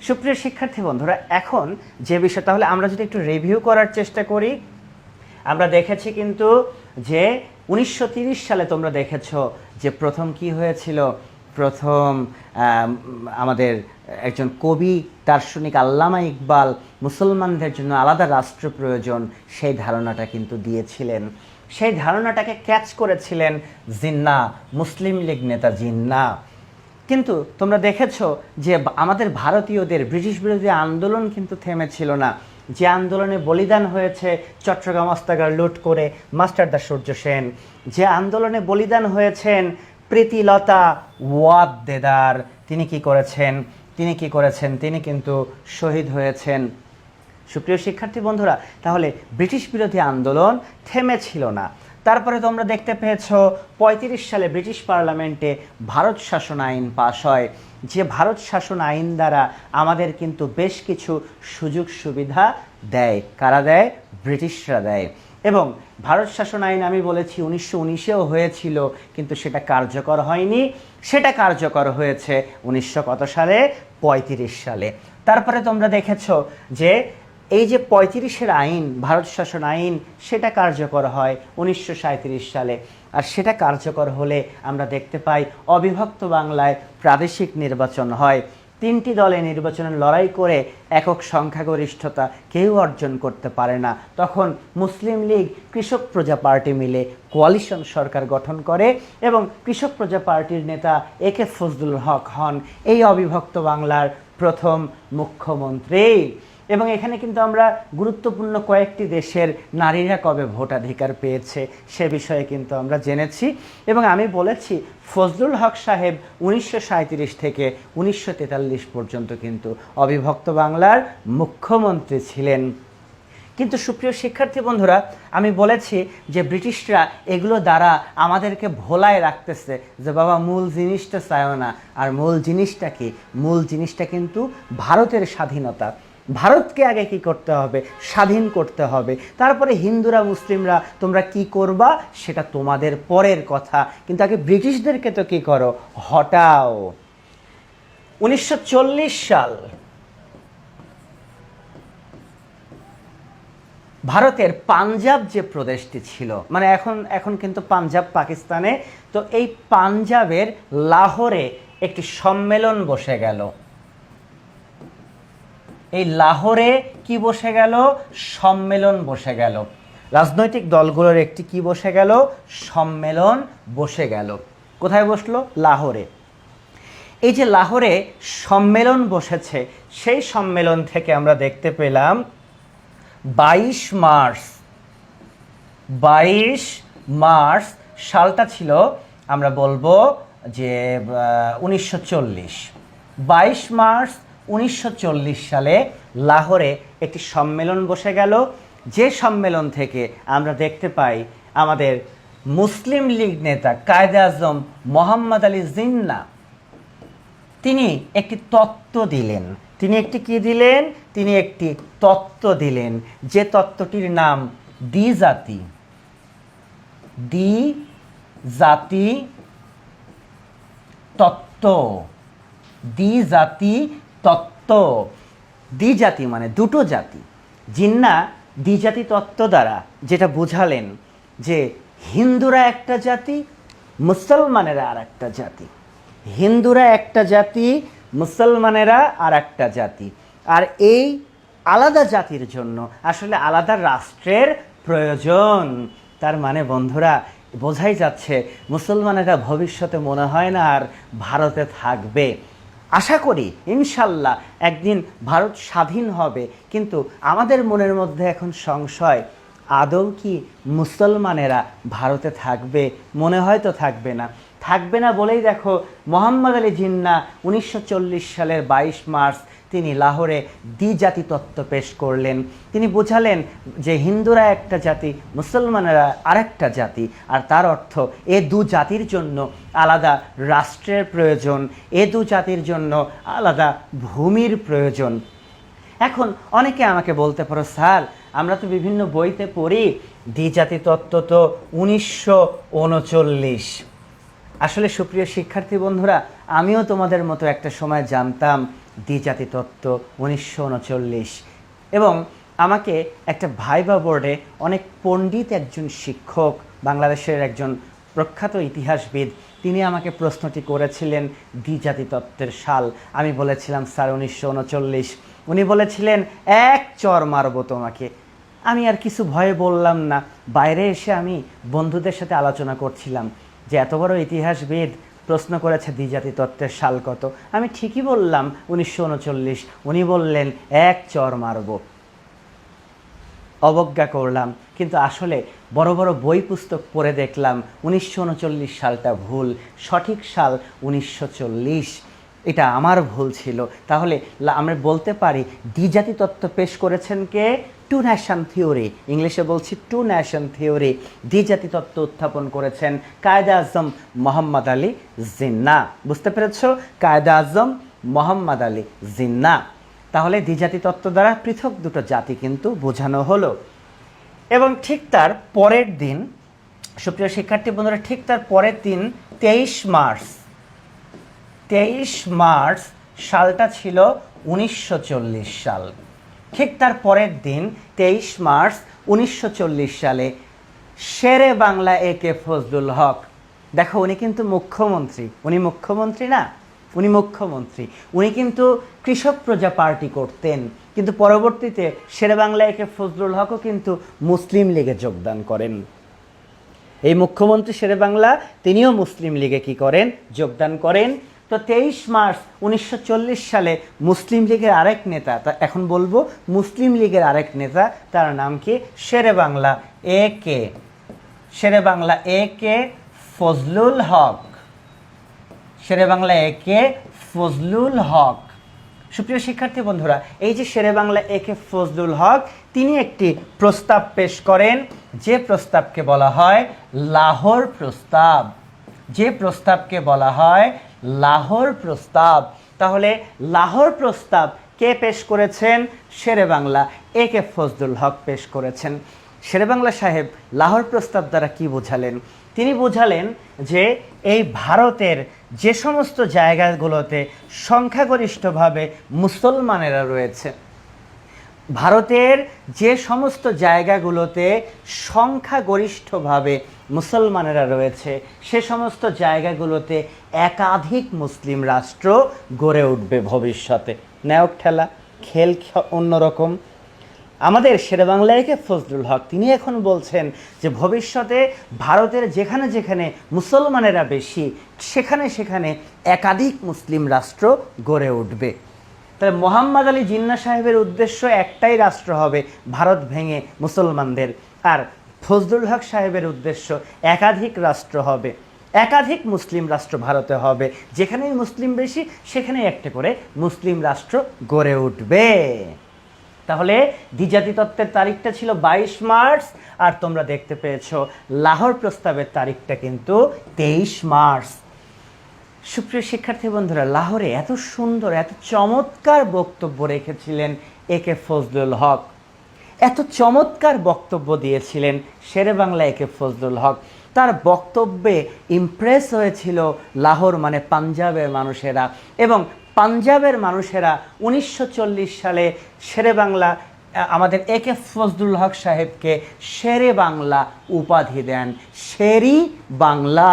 সুপ্রিয় শিক্ষার্থী বন্ধুরা, এখন যে বিষয়, তাহলে আমরা যদি একটু রিভিউ করার চেষ্টা করি, আমরা দেখেছি কিন্তু যে 1930 সালে তোমরা দেখেছ যে প্রথম কি হয়েছিল, প্রথম আমাদের একজন কবি দার্শনিক আল্লামা ইকবাল মুসলমানদের জন্য আলাদা রাষ্ট্র প্রয়োজন সেই ধারণাটা কিন্তু দিয়েছিলেন। সেই ধারণাটাকে ক্যাচ করেছিলেন জিন্না, মুসলিম লীগ নেতা জিন্না। কিন্তু তোমরা দেখেছো যে আমাদের ভারতীয়দের ব্রিটিশ বিরোধী আন্দোলন কিন্তু থেমেছিল না। যে আন্দোলনে বলিদান হয়েছে চট্টগ্রাম অস্ত্রাগার লুট করে মাস্টারদা সূর্য সেন, যে আন্দোলনে বলিদান হয়েছেন প্রীতিলতা ওয়াদ্দেদার, তিনি কি করেছেন, তিনি কিন্তু শহীদ হয়েছেন। সুপ্রিয় শিক্ষার্থী বন্ধুরা, তাহলে ব্রিটিশ বিরোধী আন্দোলন থেমেছিল না। তারপরে তোমরা দেখতে পেয়েছ 35 সালে ব্রিটিশ পার্লামেন্টে ভারত শাসন আইন পাশ হয়, যে ভারত শাসন আইন দ্বারা আমাদের কিন্তু বেশ কিছু সুযোগ সুবিধা দেয়। কারা দেয়? ব্রিটিশরা দেয়। এবং ভারত শাসন আইন আমি বলেছি 1919-এও হয়েছিল, কিন্তু সেটা কার্যকর হয়নি। সেটা কার্যকর হয়েছে 1900 কত সালে? 35 সালে। তারপরে তোমরা দেখেছো যে এই যে 35-এর আইন, ভারত শাসন আইন, সেটা কার্যকর হয় 1937 সালে। আর সেটা কার্যকর হলে আমরা দেখতে পাই অবিভক্ত বাংলায় প্রাদেশিক নির্বাচন হয়। 3টি দলে নির্বাচনের লড়াই করে একক সংখ্যাগরিষ্ঠতা কেউ অর্জন করতে পারে না। তখন মুসলিম লীগ কৃষক প্রজা পার্টি মিলে কোয়ালিশন সরকার গঠন করে এবং কৃষক প্রজা পার্টির নেতা একে ফজলুল হক হন এই অবিভক্ত বাংলার প্রথম মুখ্যমন্ত্রী। এবং এখানে কিন্তু আমরা গুরুত্বপূর্ণ কয়েকটি দেশের নারীরা কবে ভোটাধিকার পেয়েছে সে বিষয়ে কিন্তু আমরা জেনেছি। এবং আমি বলেছি ফজলুল হক সাহেব 1937 থেকে 1943 পর্যন্ত কিন্তু অবিভক্ত বাংলার মুখ্যমন্ত্রী ছিলেন। কিন্তু সুপ্রিয় শিক্ষার্থী বন্ধুরা, আমি বলেছি যে ব্রিটিশরা এগুলো দ্বারা আমাদেরকে ভোলায় রাখতেছে যে বাবা মূল জিনিসটা চায়ও না। আর মূল জিনিসটা কি? মূল জিনিসটা কিন্তু ভারতের স্বাধীনতা। ভারতকে আগে কি করতে হবে? স্বাধীন করতে হবে। তারপরে হিন্দুরা মুসলিমরা তোমরা কি করবা সেটা তোমাদের পরের কথা, কিন্তু আগে ব্রিটিশদেরকে তো কি করো? হটাও। 1940 সাল ভারতের পাঞ্জাব যে প্রদেশটি ছিল, মানে এখন কিন্তু পাঞ্জাব পাকিস্তানে, তো এই পাঞ্জাবের লাহোরে একটি সম্মেলন বসে গেল। এই লাহোরে কি বসে গেল? সম্মেলন বসে গেল। রাজনৈতিক দলগুলোর একটি কি বসে গেল? সম্মেলন বসে গেল। কোথায় বসলো? লাহোরে। এই যে লাহোরে সম্মেলন বসেছে, সেই সম্মেলন থেকে আমরা দেখতে পেলাম 22 মার্চ সালটা ছিল, আমরা বলবো যে 1940। 22 মার্চ 1940 সালে লাহোরে একটি সম্মেলন বসে গেল, যে সম্মেলন থেকে আমরা দেখতে পাই আমাদের মুসলিম লীগ নেতা কায়েদে আজম মোহাম্মদ আলী জিন্নাহ তিনি একটি তত্ত্ব দিলেন। তিনি একটি কি দিলেন? তিনি একটি তত্ত্ব দিলেন, যে তত্ত্বটির নাম দ্বিজাতি। দ্বিজাতি তত্ত্ব। দ্বিজাতি তত্ত্ব। দ্বিজাতি মানে দুটো জাতি। জিন্নাহ দ্বিজাতি তত্ত্ব দ্বারা যেটা বোঝালেন যে হিন্দুরা একটা জাতি, মুসলমানেরা আর একটা জাতি, হিন্দুরা একটা জাতি, মুসলমানেরা আর একটা জাতি, আর এই আলাদা জাতির জন্য আসলে আলাদা রাষ্ট্রের প্রয়োজন। তার মানে বন্ধুরা বোঝাই যাচ্ছে মুসলমানেরা ভবিষ্যতে মনে হয় না আর ভারতে থাকবে। আশা করি ইনশাল্লাহ একদিন ভারত স্বাধীন হবে, কিন্তু আমাদের মনের মধ্যে এখন সংশয়, আদৌ কি মুসলমানেরা ভারতে থাকবে? মনে হয় তো থাকবে না। থাকবে না বলেই দেখো মোহাম্মদ আলী জিন্নাহ 1940 সালের 22 মার্চ তিনি লাহোরে দ্বিজাতি তত্ত্ব পেশ করলেন। তিনি বোঝালেন যে হিন্দুরা একটা জাতি, মুসলমানেরা আরেকটা জাতি, আর তার অর্থ এ দু জাতির জন্য আলাদা রাষ্ট্রের প্রয়োজন, এ দু জাতির জন্য আলাদা ভূমির প্রয়োজন। এখন অনেকে আমাকে বলতে পারো, স্যার আমরা তো বিভিন্ন বইতে পড়ি দ্বিজাতি তত্ত্ব তো 1939। আসলে সুপ্রিয় শিক্ষার্থী বন্ধুরা, আমিও তোমাদের মতো একটা সময় জানতাম দ্বিজাতি তত্ত্ব 1939, এবং আমাকে একটা ভাইবা বোর্ডে অনেক পণ্ডিত একজন শিক্ষক, বাংলাদেশের একজন প্রখ্যাত ইতিহাসবিদ, তিনি আমাকে প্রশ্নটি করেছিলেন দ্বিজাতি তত্ত্বের সাল। আমি বলেছিলাম স্যার 1939। উনি বলেছিলেন এক চর মারবো তোমাকে। আমি আর কিছু ভয়ে বললাম না। বাইরে এসে আমি বন্ধুদের সাথে আলোচনা করছিলাম যে এত বড় ইতিহাসবিদ প্রশ্ন করেছে দ্বিজাতি তত্ত্বের সাল কত। আমি ঠিকই বললাম 1939। উনি বললেন এক চর মারব। অবজ্ঞা করলাম, কিন্তু আসলে বড় বড় বই পুস্তক পড়ে দেখলাম 1939 সালটা ভুল, সঠিক সাল 1940। এটা আমার ভুল ছিল। তাহলে আমরা বলতে পারি দ্বিজাতি তত্ত্ব পেশ করেছেন কে? টু ন্যাশন থিওরি, ইংলিশে বলছি টু ন্যাশন থিওরি। দ্বিজাতি তত্ত্ব উত্থাপন করেছেন কায়েদে আজম মোহাম্মদ আলী জিন্নাহ। বুঝতে পেরেছ? কায়েদে আজম মোহাম্মদ আলী জিন্নাহ। তাহলে দ্বিজাতি তত্ত্ব দ্বারা পৃথক দুটো জাতি কিন্তু বোঝানো হলো। এবং ঠিক তার পরের দিন, সুপ্রিয় শিক্ষার্থী বন্ধুরা, ঠিক তার পরের দিন 23 মার্চ সালটা ছিল 1940 সাল। ঠিক তার পরের দিন 23 মার্চ 1940 সালে শেরে বাংলা একে ফজলুল হক, দেখো উনি কিন্তু মুখ্যমন্ত্রী, উনি মুখ্যমন্ত্রী না, উনি মুখ্যমন্ত্রী, উনি কিন্তু কৃষক প্রজা পার্টি করতেন, কিন্তু পরবর্তীতে শেরে বাংলা একে ফজলুল হকও কিন্তু মুসলিম লীগে যোগদান করেন। এই মুখ্যমন্ত্রী শেরে বাংলা তিনিও মুসলিম লীগে কি করেন? যোগদান করেন। তো 23 মার্চ 1940 সালে মুসলিম লীগের আরেক নেতা, তা এখন বলবো মুসলিম লীগের আরেক নেতা, তার নাম কি? শেরে বাংলা এ কে, শেরে বাংলা এ কে ফজলুল হক, শেরে বাংলা এ কে ফজলুল হক। সুপ্রিয় শিক্ষার্থী বন্ধুরা, এই যে শেরে বাংলা এ কে ফজলুল হক, তিনি একটি প্রস্তাব পেশ করেন, যে প্রস্তাবকে বলা হয় লাহোর প্রস্তাব, যে প্রস্তাবকে বলা হয় লাহোর প্রস্তাব। তাহলে লাহোর প্রস্তাব কে পেশ করেছেন? শেরে বাংলা এ কে ফজলুল হক পেশ করেছেন। শেরে বাংলা সাহেব লাহোর প্রস্তাব দ্বারা কি বোঝালেন? তিনি বোঝালেন যে এই ভারতের যে সমস্ত জায়গাগুলোতে সংখ্যাগরিষ্ঠভাবে মুসলমানেরা রয়েছে, ভারতের যে সমস্ত জায়গাগুলোতে সংখ্যাগরিষ্ঠভাবে মুসলমানেরা রয়েছে, সে সমস্ত জায়গাগুলোতে একাধিক মুসলিম রাষ্ট্র গড়ে উঠবে ভবিষ্যতে। নায়ক ঠেলা, খেল অন্যরকম। আমাদের শেরে বাংলা একে ফজলুল হক তিনি এখন বলছেন যে ভবিষ্যতে ভারতের যেখানে যেখানে মুসলমানেরা বেশি, সেখানে সেখানে একাধিক মুসলিম রাষ্ট্র গড়ে উঠবে। তাহলে মোহাম্মদ আলী জিন্নাহ সাহেবের উদ্দেশ্য একটাই, রাষ্ট্র হবে ভারত ভেঙে মুসলমানদের, আর ফজলুল হক সাহেবের উদ্দেশ্য একাধিক রাষ্ট্র হবে, একাধিক মুসলিম রাষ্ট্র ভারতে হবে, যেখানেই মুসলিম বেশি সেখানেই একটা করে মুসলিম রাষ্ট্র গড়ে উঠবে। তাহলে দ্বিজাতি তত্ত্বের তারিখটা ছিল 22 মার্চ, আর তোমরা দেখতে পেয়েছো লাহোর প্রস্তাবের তারিখটা কিন্তু 23 মার্চ। সুপ্রিয় শিক্ষার্থী বন্ধুরা, লাহোরে এত সুন্দর, এত চমৎকার বক্তব্য রেখেছিলেন এ কে ফজলুল হক, এত চমৎকার বক্তব্য দিয়েছিলেন শেরে বাংলা এ কে ফজলুল হক। তার বক্তব্যে ইমপ্রেস হয়েছিল লাহোর মানে পাঞ্জাবের মানুষেরা, এবং পাঞ্জাবের মানুষেরা 1940 সালে শেরে বাংলা আমাদের এ কে ফজলুল হক সাহেবকে শেরে বাংলা উপাধি দেন। শেরি বাংলা,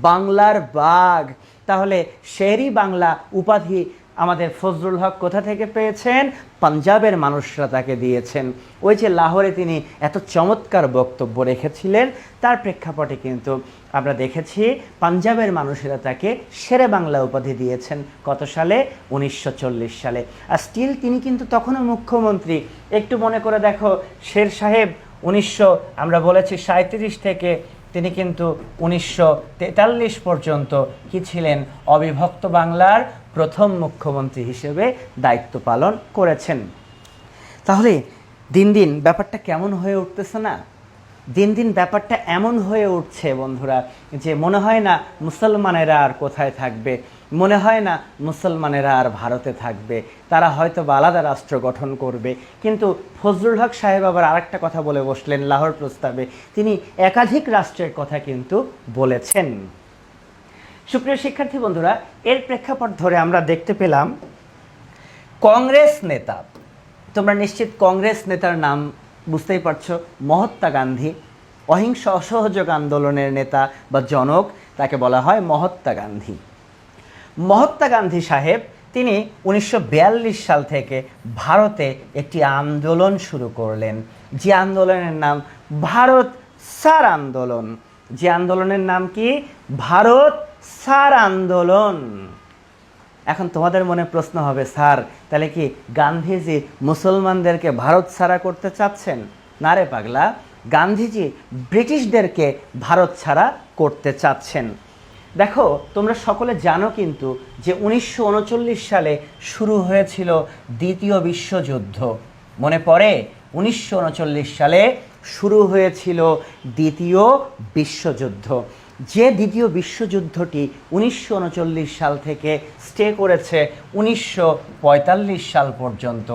বাংলার বাঘ। তাহলে শেরি বাংলা উপাধি আমাদের ফজলুল হক কোথা থেকে পেয়েছেন? পাঞ্জাবের মানুষরা তাকে দিয়েছেন। ওই যে লাহোরে তিনি এত চমৎকার বক্তব্য রেখেছিলেন, তার প্রেক্ষাপটে কিন্তু আমরা দেখেছি পাঞ্জাবের মানুষেরা তাকে শেরে বাংলা উপাধি দিয়েছেন। কত সালে? 1940 সালে। আর স্টিল তিনি কিন্তু তখনও মুখ্যমন্ত্রী। একটু মনে করে দেখো, শের সাহেব আমরা বলেছি 37 থেকে তিনি কিন্তু 1943 পর্যন্ত কি ছিলেন? অবিভক্ত বাংলার প্রথম মুখ্যমন্ত্রী হিসেবে দায়িত্ব পালন করেছেন। তাহলে দিন দিন ব্যাপারটা কেমন হয়ে উঠতেছে না? দিন দিন ব্যাপারটা এমন হয়ে উঠছে বন্ধুরা, যে মনে হয় না মুসলমানেরা আর কোথায় থাকবে, মনে হয় না মুসলমানেরা আর ভারতে থাকবে, তারা হয়তো আলাদা রাষ্ট্র গঠন করবে। কিন্তু ফজলুল হক সাহেব আবার আরেকটা কথা বলে বসলেন লাহোর প্রস্তাবে, তিনি একাধিক রাষ্ট্রের কথা কিন্তু বলেছেন। সুপ্রিয় শিক্ষার্থী বন্ধুরা, এর প্রেক্ষাপট ধরে আমরা দেখতে পেলাম কংগ্রেস নেতা, তোমরা নিশ্চিত কংগ্রেস নেতার নাম বুঝতেই পারছো, মহাত্মা গান্ধী। অহিংস অসহযোগ আন্দোলনের নেতা বা জনক, তাকে বলা হয় মহাত্মা গান্ধী। মহাত্মা গান্ধী সাহেব তিনি 1942 সাল থেকে ভারতে একটি আন্দোলন শুরু করলেন, যে আন্দোলনের নাম ভারত ছাড় আন্দোলন। যে আন্দোলনের নাম কি? ভারত ছাড় আন্দোলন। এখন তোমাদের মনে প্রশ্ন হবে, স্যার তাহলে কি গান্ধীজি মুসলমানদেরকে ভারত ছাড়া করতে চাচ্ছেন? না রে পাগলা, গান্ধীজি ব্রিটিশদেরকে ভারত ছাড়া করতে চাচ্ছেন। দেখো, তোমরা সকলে জানো কিন্তু যে 1939 সালে শুরু হয়েছিল দ্বিতীয় বিশ্বযুদ্ধ। মনে পড়ে? 1939 সালে শুরু হয়েছিল দ্বিতীয় বিশ্বযুদ্ধ। যে দ্বিতীয় বিশ্বযুদ্ধটি 1939 সাল থেকে স্টে করেছে 1945 সাল পর্যন্ত।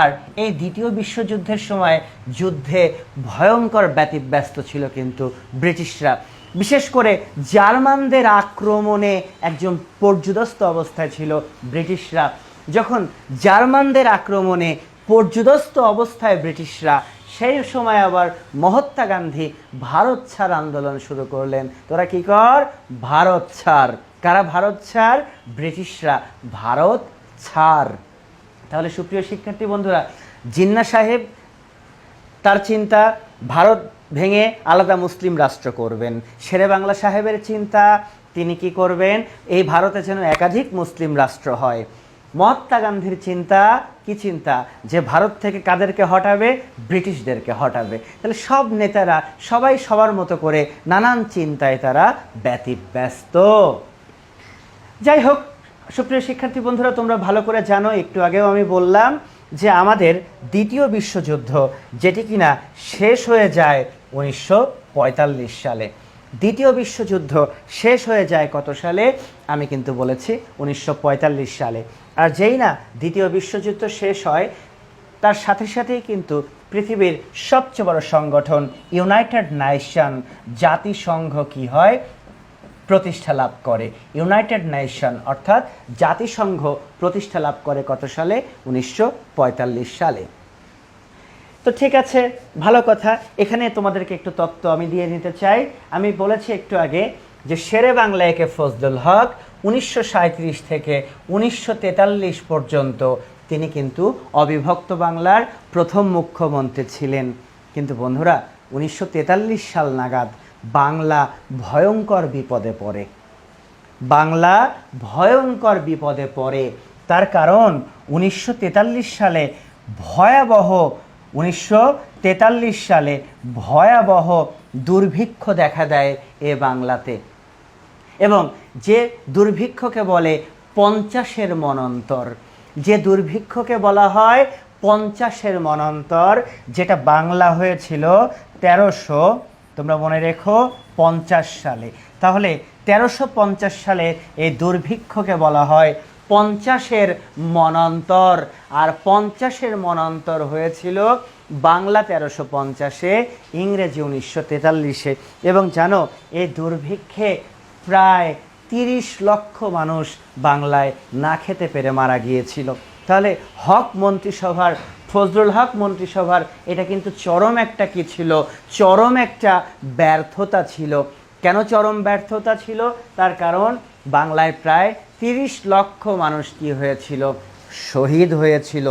আর এই দ্বিতীয় বিশ্বযুদ্ধের সময় যুদ্ধে ভয়ঙ্কর ব্যতিব্যস্ত ছিল কিন্তু ব্রিটিশরা। বিশেষ করে জার্মানদের আক্রমণে একজন পর্যুদস্ত অবস্থায় ছিল ব্রিটিশরা। যখন জার্মানদের আক্রমণে পর্যুদস্ত অবস্থায় ব্রিটিশরা, সেই সময় আবার মহাত্মা গান্ধী ভারত ছাড় আন্দোলন শুরু করলেন। তোরা কি কর? ভারত ছাড়। কারা ভারত ছাড়? ব্রিটিশরা ভারত ছাড়। তাহলে সুপ্রিয় শিক্ষার্থী বন্ধুরা, জিন্না সাহেব তার চিন্তা ভারত ভেঙে আলাদা মুসলিম রাষ্ট্র করবেন। শেরে বাংলা সাহেবের চিন্তা, তিনি কি করবেন? এই ভারতে যেন একাধিক মুসলিম রাষ্ট্র হয়। মহাত্মা গান্ধীর চিন্তা কি চিন্তা? যে ভারত থেকে কাদেরকে হটাবে? ব্রিটিশদেরকে হটাবে। তাহলে সব নেতারা সবাই সবার মতো করে নানান চিন্তায় তারা ব্যতিব্যস্ত। যাই হোক, সুপ্রিয় শিক্ষার্থী বন্ধুরা, তোমরা ভালো করে জানো, একটু আগেও আমি বললাম যে আমাদের দ্বিতীয় বিশ্বযুদ্ধ, যেটি কিনা শেষ হয়ে যায় 1945 সালে। দ্বিতীয় বিশ্বযুদ্ধ শেষ হয়ে যায় কত সালে? আমি কিন্তু বলেছি 1945 সালে। আর যেই না দ্বিতীয় বিশ্বযুদ্ধ শেষ হয়, তার সাথে সাথেই কিন্তু পৃথিবীর সবচেয়ে বড় সংগঠন ইউনাইটেড নেশন, জাতিসংঘ কি হয়? প্রতিষ্ঠা লাভ করে। ইউনাইটেড নেশন অর্থাৎ জাতিসংঘ প্রতিষ্ঠা লাভ করে কত সালে? 1945 সালে। তো ঠিক আছে, ভালো কথা। এখানে তোমাদেরকে একটু তত্ত্ব আমি দিয়ে নিতে চাই। আমি বলেছি একটু আগে যে শেরে বাংলা এ কে ফজলুল হক 1937 থেকে 1943 পর্যন্ত তিনি কিন্তু অবিভক্ত বাংলার প্রথম মুখ্যমন্ত্রী ছিলেন। কিন্তু বন্ধুরা, 1943 সাল নাগাদ বাংলা ভয়ঙ্কর বিপদে পড়ে। বাংলা ভয়ঙ্কর বিপদে পড়ে। তার কারণ 1943 সালে ভয়াবহ 1943 সালে ভয়াবহ দুর্ভিক্ষ দেখা দেয় এ বাংলাতে। এবং যে দুর্ভিক্ষকে বলে 50-এর মনন্তর, যে দুর্ভিক্ষকে বলা হয় 50-এর মনন্তর, যেটা বাংলা হয়েছিল 1300, তোমরা মনে রেখো, 50 সালে। তাহলে 1350 সালে এই দুর্ভিক্ষকে বলা হয় 50-এর মনন্তর। আর 50-এর মনন্তর হয়েছিল বাংলা 1350-এ, ইংরেজি 1943-এ। এবং জানো, এই দুর্ভিক্ষে প্রায় 30 লক্ষ মানুষ বাংলায় না খেতে পেরে মারা গিয়েছিল। তাহলে হক মন্ত্রিসভার ফজলুল হক মন্ত্রিসভার এটা কিন্তু চরম একটা কি ছিল, চরম একটা ব্যর্থতা ছিল। কেন চরম ব্যর্থতা ছিল? তার কারণ বাংলায় প্রায় 30 লক্ষ মানুষ কি হয়েছিল, শহীদ হয়েছিল।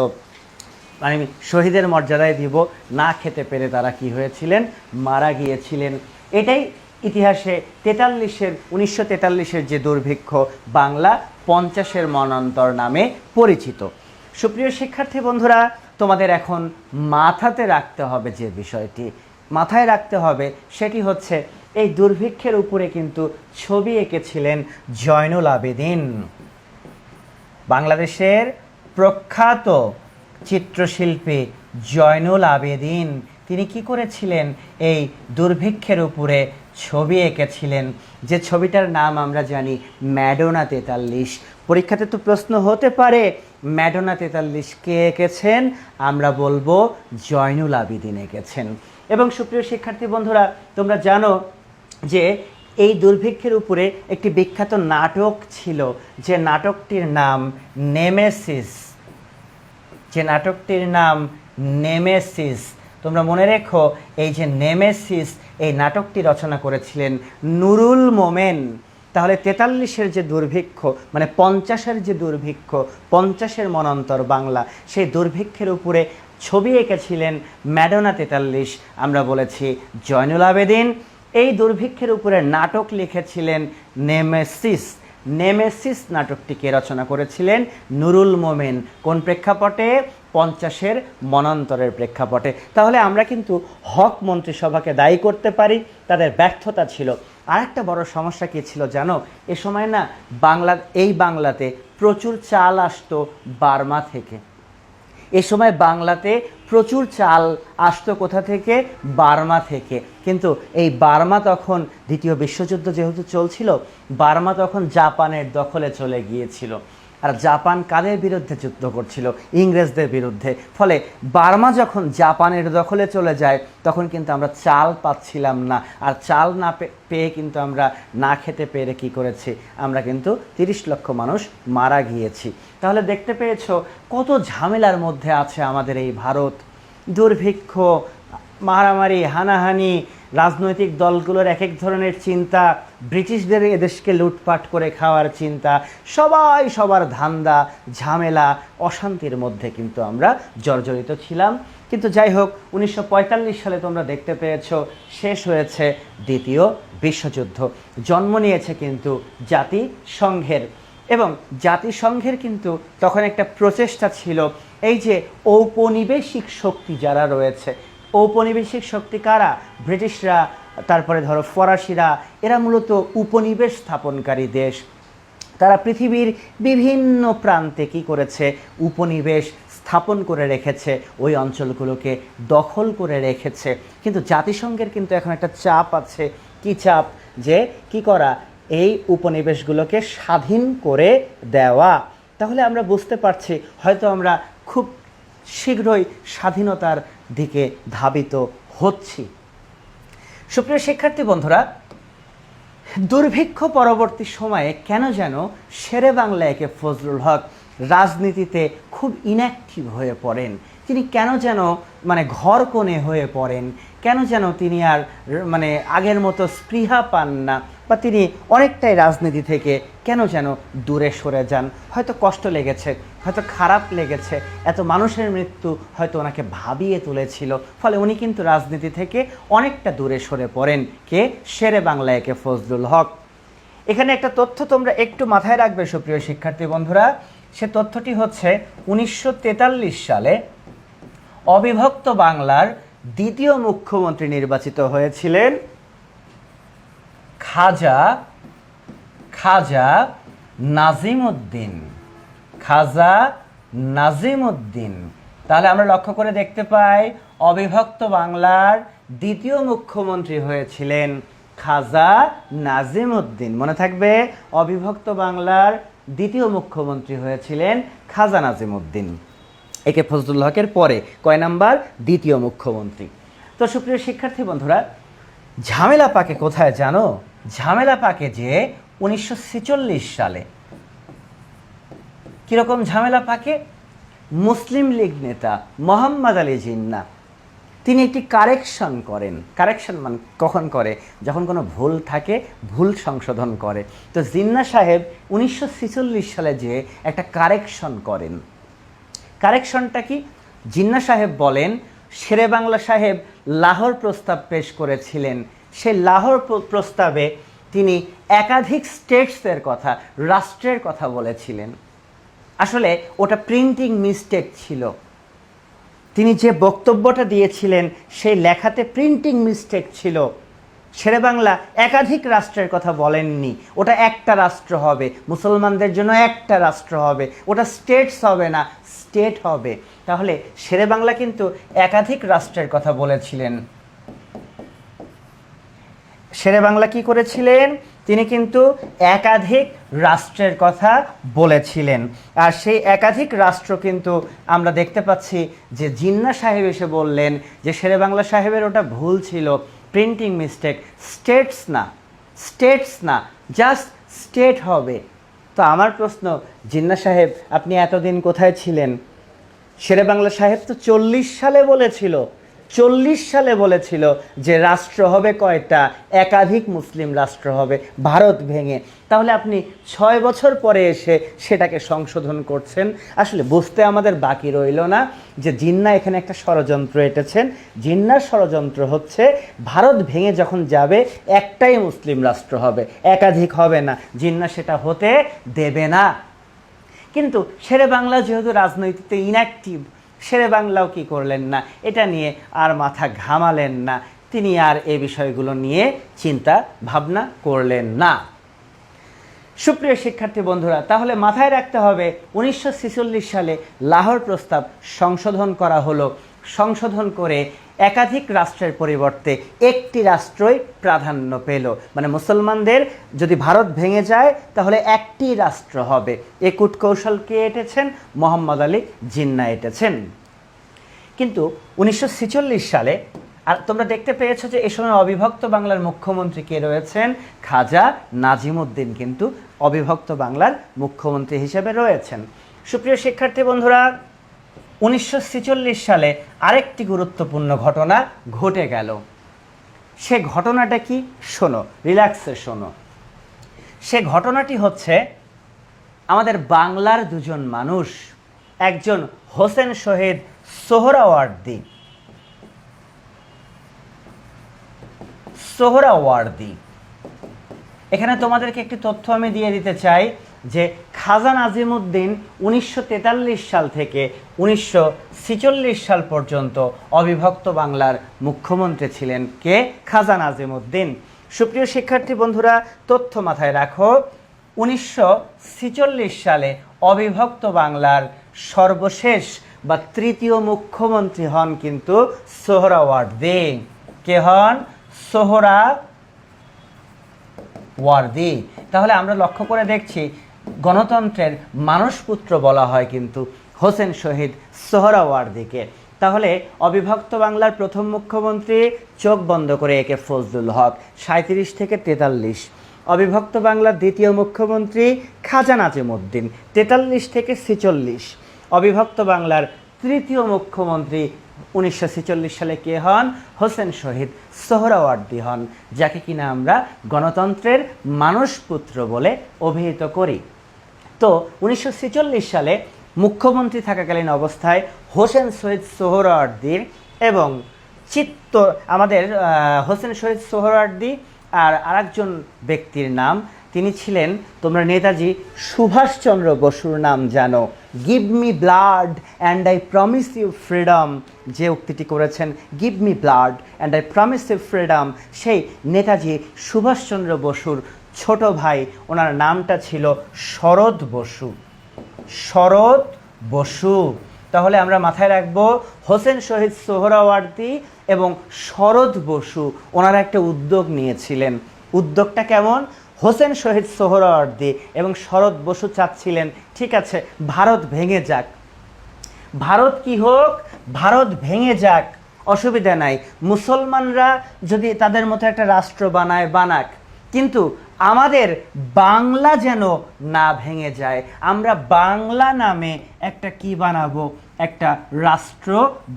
মানে শহীদের মর্যাদায় দিব, না খেতে পেরে তারা কি হয়েছিলেন, মারা গিয়েছিলেন। এটাই ইতিহাসে 1943-এর যে দুর্ভিক্ষ, বাংলা 50-এর মন্বন্তর নামে পরিচিত। সুপ্রিয় শিক্ষার্থী বন্ধুরা, তোমাদের এখন মাথাতে রাখতে হবে যে বিষয়টি, মাথায় রাখতে হবে সেটি হচ্ছে এই দুর্ভিক্ষের উপরে কিন্তু ছবি এঁকেছিলেন জয়নুল আবেদিন, বাংলাদেশের প্রখ্যাত চিত্রশিল্পী জয়নুল আবেদিন। তিনি কি করেছিলেন, এই দুর্ভিক্ষের উপরে ছবি এঁকেছিলেন, যে ছবিটার নাম আমরা জানি ম্যাডোনা 43। পরীক্ষাতে তো প্রশ্ন হতে পারে ম্যাডোনা 43 কে এঁকেছেন? আমরা বলবো জয়নুল আবেদিন এঁকেছেন। এবং সুপ্রিয় শিক্ষার্থী বন্ধুরা, তোমরা জানো যে এই দুর্ভিক্ষের উপরে একটি বিখ্যাত নাটক ছিল, যে নাটকটির নাম নেমেসিস, যে নাটকটির নাম নেমেসিস। তোমরা মনে রেখো, এই যে নেমেসিস, এই নাটকটি রচনা করেছিলেন নুরুল মোমেন। তাহলে 43-এর যে দুর্ভিক্ষ, মানে 50-এর যে দুর্ভিক্ষ, 50-এর মন্বন্তর বাংলা, সেই দুর্ভিক্ষের উপরে ছবি এঁকেছিলেন ম্যাডোনা 43, আমরা বলেছি জয়নুল আবেদিন। এই দুর্ভিক্ষের উপরে নাটক লিখেছিলেন নেমেসিস। নেমেসিস নাটকটিকে রচনা করেছিলেন নুরুল মোমেন। কোন প্রেক্ষাপটে? 50-এর মন্বন্তরের প্রেক্ষাপটে। তাহলে আমরা কিন্তু হক মন্ত্রিসভাকে দায়ী করতে পারি, তাদের ব্যর্থতা ছিল। আর একটা বড় সমস্যা কী ছিল জানো? এ সময় না বাংলাতে প্রচুর চাল আসতো বার্মা থেকে। এ সময় বাংলাতে প্রচুর চাল আসতো কোথা থেকে? বার্মা থেকে। কিন্তু এই বার্মা তখন দ্বিতীয় বিশ্বযুদ্ধ যেহেতু চলছিল, বার্মা তখন জাপানের দখলে চলে গিয়েছিল। আর জাপান কাদের বিরুদ্ধে যুদ্ধ করছিল? ইংরেজদের বিরুদ্ধে। ফলে বার্মা যখন জাপানের দখলে চলে যায়, তখন কিন্তু আমরা চাল পাচ্ছিলাম না। আর চাল না পেয়ে কিন্তু আমরা না খেতে পেরে কি করেছি, আমরা কিন্তু 30 লক্ষ মানুষ মারা গিয়েছি। তাহলে দেখতে পেয়েছো কত ঝামেলার মধ্যে আছে আমাদের এই ভারত। দুর্ভিক্ষ, মারামারি, হানাহানি, রাজনৈতিক দলগুলোর এক এক ধরনের চিন্তা, ব্রিটিশদের এদেশকে লুটপাট করে খাওয়ার চিন্তা, সবাই সবার ধান্দা, ঝামেলা, অশান্তির মধ্যে কিন্তু আমরা জর্জরিত ছিলাম। কিন্তু যাই হোক, 1945 সালে তোমরা দেখতে পেয়েছো শেষ হয়েছে দ্বিতীয় বিশ্বযুদ্ধ, জন্ম নিয়েছে কিন্তু জাতিসংঘের। এবং জাতিসংঘের কিন্তু তখন একটা প্রচেষ্টা ছিল, এই যে ঔপনিবেশিক শক্তি যারা রয়েছে, ঔপনিবেশিক শক্তি কারা? ব্রিটিশরা, তারপরে ধরো ফরাসিরা, এরা মূলত উপনিবেশ স্থাপনকারী দেশ। তারা পৃথিবীর বিভিন্ন প্রান্তে কি করেছে? উপনিবেশ স্থাপন করে রেখেছে, ওই অঞ্চলগুলোকে দখল করে রেখেছে। কিন্তু জাতিসংঘের কিন্তু এখন একটা চাপ আছে। কি চাপ? যে কি করা? এই উপনিবেশগুলোকে স্বাধীন করে দেওয়া। তাহলে আমরা বুঝতে পারছি হয়তো আমরা খুব শীঘ্রই স্বাধীনতার দিকে ধাবিত হচ্ছি। সুপ্রিয় শিক্ষার্থী বন্ধুরা, দুর্ভিক্ষ পরবর্তী সময়ে কেন যেন শেরে বাংলা একে ফজলুল হক রাজনীতিতে খুব ইনঅ্যাক্টিভ হয়ে পড়েন। তিনি কেন যেন ঘর কোণে হয়ে পড়েন, কেন যেন তিনি আর আগের মতো স্পৃহা পান না, বা তিনি অনেকটাই রাজনীতি থেকে কেন যেন দূরে সরে যান। হয়তো কষ্ট লেগেছে, হয়তো খারাপ লেগেছে, এত মানুষের মৃত্যু হয়তো ওনাকে ভাবিয়ে তুলেছিল। ফলে উনি কিন্তু রাজনীতি থেকে অনেকটা দূরে সরে পড়েন। কে? শেরে বাংলা একে ফজলুল হক। এখানে একটা তথ্য তোমরা একটু মাথায় রাখবে সুপ্রিয় শিক্ষার্থী বন্ধুরা। সে তথ্যটি হচ্ছে 1943 সালে অবিভক্ত বাংলার দ্বিতীয় মুখ্যমন্ত্রী নির্বাচিত হয়েছিলেন খাজা নাজিম উদ্দিন। খাজা নাজিম উদ্দিন। তাহলে আমরা লক্ষ্য করে দেখতে পাই অবিভক্ত বাংলার দ্বিতীয় মুখ্যমন্ত্রী হয়েছিলেন খাজা নাজিম উদ্দিন। মনে থাকবে, অবিভক্ত বাংলার দ্বিতীয় মুখ্যমন্ত্রী হয়েছিলেন খাজা নাজিম উদ্দিন। একে ফজলুল হকের পরে কয় নাম্বার? দ্বিতীয় মুখ্যমন্ত্রী। তো সুপ্রিয় শিক্ষার্থী বন্ধুরা, ঝামেলা পাকে কোথায় জানো? ঝামেলা পাকে যে 1946 সালে। কিরকম ঝামেলা পাকে? মুসলিম লীগ নেতা মোহাম্মদ আলী জিন্নাহ তিনি একটি কারেকশন করেন। কারেকশন মানে কখন করে? যখন কোনো ভুল থাকে, ভুল সংশোধন করে। তো জিন্নাহ সাহেব 1946 সালে যে একটা কারেকশন করেন। কারেকশনটা কি? জিন্নাহ সাহেব বলেন, শেরে বাংলা সাহেব লাহোর প্রস্তাব পেশ করেছিলেন। সেই লাহোর প্রস্তাবে তিনি একাধিক স্টেটসের কথা, রাষ্ট্রের কথা বলেছিলেন। আসলে ওটা প্রিন্টিং মিস্টেক ছিল। তিনি যে বক্তব্যটা দিয়েছিলেন সেই লেখাতে প্রিন্টিং মিস্টেক ছিল। শেরে বাংলা একাধিক রাষ্ট্রের কথা বলেননি। ওটা একটা রাষ্ট্র হবে, মুসলমানদের জন্য একটা রাষ্ট্র হবে, ওটা স্টেটস হবে না, স্টেট হবে। তাহলে শেরে বাংলা কিন্তু একাধিক রাষ্ট্রের কথা বলেছিলেন। শেরে বাংলা কি করেছিলেন? তিনি কিন্তু একাধিক রাষ্ট্রের কথা বলেছিলেন। আর সেই একাধিক রাষ্ট্র কিন্তু আমরা দেখতে পাচ্ছি যে জিন্নাহ সাহেব এসে বললেন যে শেরে বাংলা সাহেবের ওটা ভুল ছিল, প্রিন্টিং মিস্টেক, স্টেটস না, স্টেটস না, জাস্ট স্টেট হবে। তো আমার প্রশ্ন, জিন্নাহ সাহেব আপনি এতদিন কোথায় ছিলেন? শেরে বাংলা সাহেব তো 40 সালে বলেছিল, 40 সালে বলেছিল যে রাষ্ট্র হবে কয়টা? একাধিক মুসলিম রাষ্ট্র হবে ভারত ভেঙে। তাহলে আপনি 6 বছর পরে এসে সেটাকে সংশোধন করছেন। আসলে বুঝতে আমাদের বাকি রইল না যে জিন্নাহ এখানে একটা ষড়যন্ত্র এঁটেছেন। জিন্নাহর ষড়যন্ত্র হচ্ছে ভারত ভেঙে যখন যাবে একটাই মুসলিম রাষ্ট্র হবে, একাধিক হবে না। জিন্নাহ সেটা হতে দেবে না। কিন্তু শেরে বাংলা যেহেতু রাজনৈতিকতে ইনঅ্যাক্টিভ, শেরে বাংলাও কি করলেন না, এটা নিয়ে আর মাথা ঘামালেন না। তিনি আর এই বিষয়গুলো নিয়ে চিন্তা ভাবনা করলেন না। সুপ্রিয় শিক্ষার্থী বন্ধুরা, তাহলে মাথায় রাখতে হবে 1946 সালে লাহোর প্রস্তাব সংশোধন করা হলো। সংশোধন করে একাধিক রাষ্ট্রের পরিবর্তে একটি রাষ্ট্রই প্রাধান্য পেল। মানে মুসলমানদের যদি ভারত ভেঙে যায় তাহলে একটি রাষ্ট্র হবে। এ কূটকৌশল কে এঁটেছেন? মোহাম্মদ আলী জিন্নাহ এঁটেছেন। কিন্তু 1946 সালে, আর তোমরা দেখতে পেয়েছো যে এ সময় অবিভক্ত বাংলার মুখ্যমন্ত্রী কে রয়েছেন? খাজা নাজিমউদ্দিন কিন্তু অবিভক্ত বাংলার মুখ্যমন্ত্রী হিসেবে রয়েছেন। সুপ্রিয় শিক্ষার্থী বন্ধুরা, 1946 সালে আরেকটি গুরুত্বপূর্ণ ঘটনা ঘটে গেল। সে ঘটনাটা কি? শোনো, রিল্যাক্সে শোনো। সে ঘটনাটি হচ্ছে আমাদের বাংলার দুজন মানুষ, একজন হোসেন শহীদ সোহরাওয়ার্দী। সোহরাওয়ার্দী, এখানে তোমাদেরকে একটি তথ্য আমি দিয়ে দিতে চাই যে খাজা নাজিমউদ্দিন 1943 সাল থেকে 1946 সাল পর্যন্ত অবিভক্ত বাংলার মুখ্যমন্ত্রী ছিলেন। কে? খাজা নাজিমউদ্দিন। সুপ্রিয় শিক্ষার্থী বন্ধুরা, তথ্য মাথায় রাখো, 1946 সালে অবিভক্ত বাংলার সর্বশেষ বা তৃতীয় মুখ্যমন্ত্রী হন কিন্তু সোহরাওয়ার্দী। কে হন? সোহরাওয়ার্দী। তাহলে আমরা লক্ষ্য করে দেখছি গণতন্ত্রের মানসপুত্র বলা হয় কিন্তু হোসেন শহীদ সোহরাওয়ার্দীকে। তাহলে অবিভক্ত বাংলার প্রথম মুখ্যমন্ত্রী, চোখ বন্ধ করে একে ফজলুল হক, 37 থেকে 43। অবিভক্ত বাংলার দ্বিতীয় মুখ্যমন্ত্রী খাজা নাজিমউদ্দিন, 43 থেকে 46। অবিভক্ত বাংলার তৃতীয় মুখ্যমন্ত্রী 1946 সালে কে হন? হোসেন শহীদ সোহরাওয়ার্দী হন, যাকে কিনা আমরা গণতন্ত্রের মানসপুত্র বলে অভিহিত করি। তো 1946 সালে মুখ্যমন্ত্রী থাকাকালীন অবস্থায় হোসেন শহীদ সোহরাওয়ার্দীর এবং আমাদের হোসেন শহীদ সোহরাওয়ার্দী আর আরেকজন ব্যক্তির নাম, তিনি ছিলেন, তোমরা নেতাজি সুভাষচন্দ্র বসুর নাম জানো। Give me blood and I promise you freedom, যে উক্তিটি করেছেন, give me blood and I promise you freedom, সেই নেতাজি সুভাষচন্দ্র বসুর ছোট ভাই, ওনার নামটা ছিল শরৎ বসু। শরৎ বসু। তাহলে আমরা মাথায় রাখবো হোসেন শহীদ সোহরাওয়ার্দী এবং শরৎ বসু ওনারা একটা উদ্যোগ নিয়েছিলেন। উদ্যোগটা কেমন? হোসেন শহীদ সোহরাওয়ার্দী এবং শরৎ বসু চাচ্ছিলেন, ঠিক আছে, ভারত ভেঙে যাক, ভারত কি হোক, ভারত ভেঙে যাক, অসুবিধা নাই, মুসলমানরা যদি তাদের মতো একটা রাষ্ট্র বানায় বানাক, কিন্তু আমাদের বাংলা যেন না ভেঙে যায়। আমরা বাংলা নামে একটা কি বানাবো, একটা রাষ্ট্র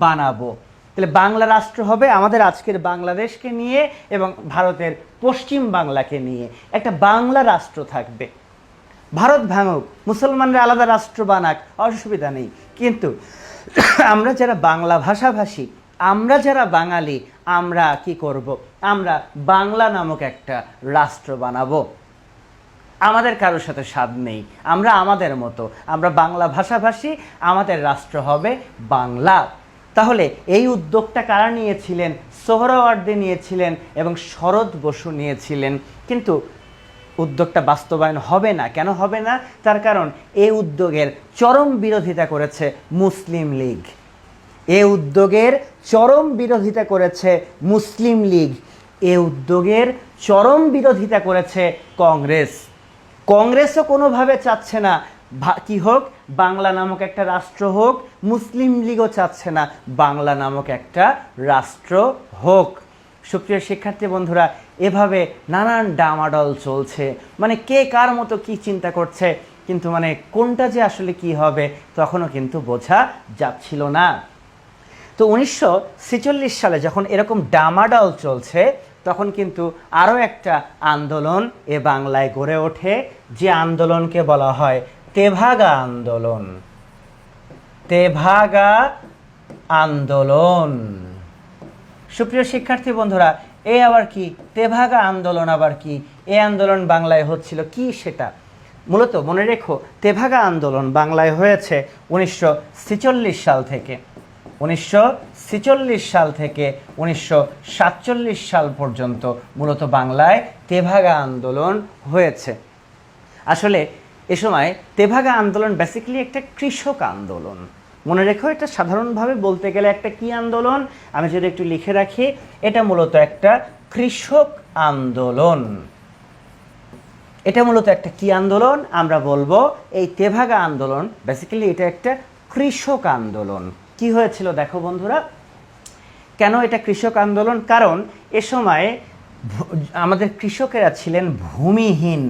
বানাবো। তাহলে বাংলা রাষ্ট্র হবে আমাদের আজকের বাংলাদেশকে নিয়ে এবং ভারতের পশ্চিম বাংলাকে নিয়ে একটা বাংলা রাষ্ট্র থাকবে। ভারত ভাঙুক, মুসলমানরা আলাদা রাষ্ট্র বানাক, অসুবিধা নেই, কিন্তু আমরা যারা বাংলা ভাষাভাষী, আমরা যারা বাঙালি, আমরা কি করব, আমরা বাংলা নামক একটা রাষ্ট্র বানাবো। আমাদের কারোর সাথে স্বাদ নেই, আমরা আমাদের মতো, আমরা বাংলা ভাষাভাষী, আমাদের রাষ্ট্র হবে বাংলা। তাহলে এই উদ্যোগটা কারা নিয়েছিলেন? সোহরাওয়ার্দী নিয়েছিলেন এবং শরৎ বসু নিয়েছিলেন। কিন্তু উদ্যোগটা বাস্তবায়ন হবে না। কেন হবে না? তার কারণ এই উদ্যোগের চরম বিরোধিতা করেছে মুসলিম লীগ। এ উদ্যোগের চরম বিরোধিতা করেছে মুসলিম লীগ। এ উদ্যোগের চরম বিরোধিতা করেছে কংগ্রেস। কংগ্রেসও কোনোভাবে চাচ্ছে না কি হোক, বাংলা নামক একটা রাষ্ট্র হোক। মুসলিম লীগও চাচ্ছে না বাংলা নামক একটা রাষ্ট্র হোক। সুপ্রিয় শিক্ষার্থী বন্ধুরা, এভাবে নানান ডামাডল চলছে, মানে কে কার মতো কি চিন্তা করছে, কিন্তু মানে কোনটা যে আসলে কি হবে তখনও কিন্তু বোঝা যাচ্ছিল না। তো 1946 সালে যখন এরকম ডামাডল চলছে, তখন কিন্তু আরও একটা আন্দোলন এ বাংলায় গড়ে ওঠে, যে আন্দোলনকে বলা হয় তেভাগা আন্দোলন। তেভাগা আন্দোলন। সুপ্রিয় শিক্ষার্থী বন্ধুরা, এ আবার কি? তেভাগা আন্দোলন আবার কি? এই আন্দোলন বাংলায় হচ্ছিল কি সেটা মূলত মনে রেখো। তেভাগা আন্দোলন বাংলায় হয়েছে 1946 সাল থেকে। 1946 সাল থেকে 1947 সাল পর্যন্ত মূলত বাংলায় তেভাগা আন্দোলন হয়েছে। আসলে এ সময় তেভাগা আন্দোলন বেসিক্যালি একটা কৃষক আন্দোলন। মনে রেখো, এটা সাধারণভাবে বলতে গেলে একটা কি আন্দোলন, আমি যদি একটু লিখে রাখি, এটা মূলত একটা কৃষক আন্দোলন। এটা মূলত একটা কি আন্দোলন আমরা বলবো? এই তেভাগা আন্দোলন বেসিক্যালি এটা একটা কৃষক আন্দোলন। কি হয়েছিল দেখো বন্ধুরা, কেন এটা কৃষক আন্দোলন? কারণ এ সময় আমাদের কৃষকেরা ছিলেন ভূমিহীন।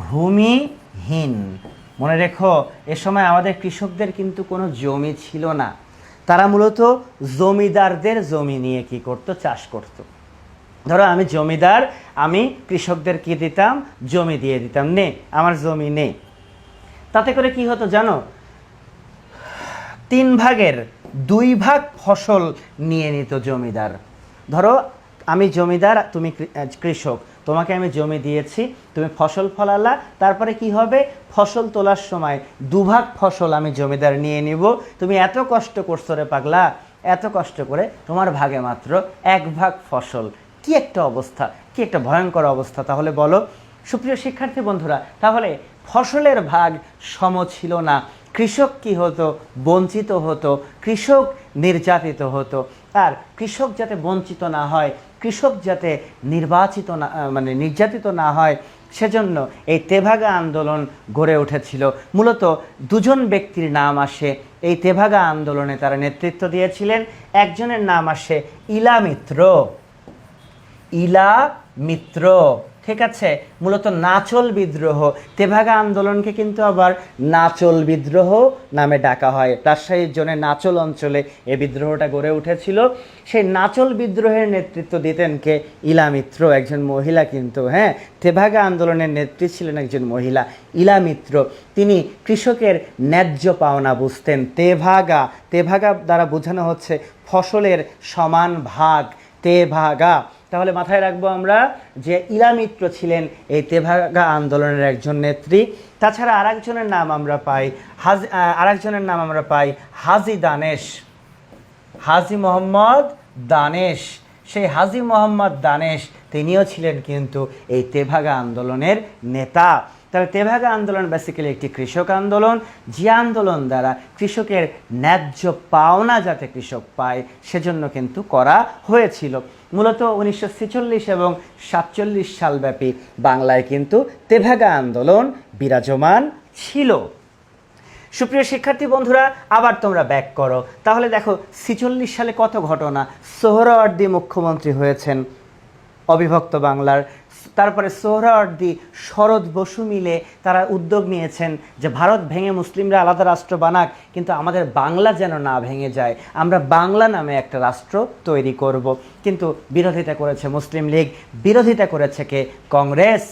ভূমিহীন, মনে রেখো, এ সময় আমাদের কৃষকদের কিন্তু কোনো জমি ছিল না। তারা মূলত জমিদারদের জমি নিয়ে কি করত? চাষ করত। ধরো আমি জমিদার, আমি কৃষকদের কি দিতাম? জমি দিয়ে দিতাম, নে আমার জমি নে। তাতে করে কি হতো জানো? 3 ভাগের 2 ভাগ ফসল নিয়ে নিত জমিদার। ধরো আমি জমিদার, তুমি কৃষক, তোমাকে আমি জমি দিয়েছি, তুমি ফসল ফলালা, তারপরে কি হবে? ফসল তোলার সময় 2 ভাগ ফসল আমি জমিদার নিয়ে নিব। তুমি এত কষ্ট করছো রে পাগলা, এত কষ্ট করে, তোমার ভাগে মাত্র 1 ভাগ ফসল। কি একটা অবস্থা, কি একটা ভয়ঙ্কর অবস্থা। তাহলে বলো সুপ্রিয় শিক্ষার্থী বন্ধুরা, তাহলে ফসলের ভাগ সম ছিল না। কৃষক কি হতো? বঞ্চিত হতো, কৃষক নির্যাতিত হতো। আর কৃষক যাতে বঞ্চিত না হয়, কৃষক যাতে নির্যাতিত না হয়, সেজন্য এই তেভাগা আন্দোলন গড়ে উঠেছিল। মূলত 2জন ব্যক্তির নাম আসে এই তেভাগা আন্দোলনে, তারা নেতৃত্ব দিয়েছিলেন। একজনের নাম আসে ইলা মিত্র। ইলা মিত্র, ঠিক আছে? মূলত নাচল বিদ্রোহ, তেভাগা আন্দোলনকে কিন্তু আবার নাচল বিদ্রোহ নামে ডাকা হয়। রাজশাহীর জন্য নাচল অঞ্চলে এই বিদ্রোহটা গড়ে উঠেছিল। সেই নাচল বিদ্রোহের নেতৃত্ব দিতেন কে? ইলা মিত্র, একজন মহিলা কিন্তু। হ্যাঁ, তেভাগা আন্দোলনের নেত্রী ছিলেন একজন মহিলা, ইলা মিত্র। তিনি কৃষকের ন্যায্য পাওনা বুঝতেন। তেভাগা, তেভাগা দ্বারা বোঝানো হচ্ছে ফসলের সমান ভাগ, তেভাগা। তাহলে মাথায় রাখবো আমরা যে ইলা মিত্র ছিলেন এই তেভাগা আন্দোলনের একজন নেত্রী। তাছাড়া আরেকজনের নাম আমরা পাই হাজী দানেশ, হাজী মোহাম্মদ দানেশ। সেই হাজী মোহাম্মদ দানেশ তিনিও ছিলেন কিন্তু এই তেভাগা আন্দোলনের নেতা। তাহলে তেভাগা আন্দোলন বেসিক্যালি একটি কৃষক আন্দোলন, যে আন্দোলন দ্বারা কৃষকের ন্যায্য পাওনা যাতে কৃষক পায় সেজন্য কিন্তু করা হয়েছিল। মূলত 1946 এবং 47 সালব্যাপী বাংলায় কিন্তু তেভাগা আন্দোলন বিরাজমান ছিল। সুপ্রিয় শিক্ষার্থী বন্ধুরা, আবার তোমরা ব্যাক করো। তাহলে দেখো 46 সালে কত ঘটনা। সোহরাওয়ার্দী মুখ্যমন্ত্রী হয়েছেন, অবিভক্ত বাংলার। তারপরে সোহরাওয়ার্দী, শরৎ বসু মিলে তারা উদ্যোগ নিয়েছেন যে ভারত ভেঙে মুসলিমরা আলাদা রাষ্ট্র বানাক, কিন্তু আমাদের বাংলা যেন না ভেঙে যায়, আমরা বাংলা নামে একটা রাষ্ট্র তৈরি করব। কিন্তু বিরোধিতা করেছে মুসলিম লীগ, বিরোধিতা করেছে কে? কংগ্রেস।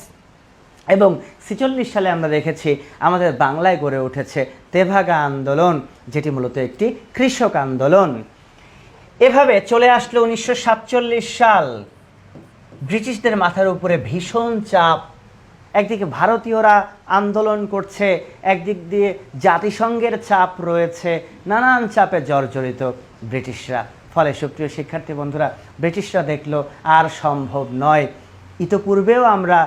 এবং 46 সালে আমরা দেখেছি আমাদের বাংলায় গড়ে উঠেছে তেভাগা আন্দোলন, যেটি মূলত একটি কৃষক আন্দোলন। এভাবে চলে আসলো 1947 সাল। ব্রিটিশদের মাথার উপরে ভীষণ চাপ, একদিকে ভারতীয়রা আন্দোলন করছে, একদিক দিয়ে জাতিসংঘের চাপ রয়েছে, নানান চাপে জর্জরিত ব্রিটিশরা। ফলে সুপ্রিয় শিক্ষার্থী বন্ধুরা, ব্রিটিশরা দেখলো আর সম্ভব নয়। ইতোপূর্বেও আমরা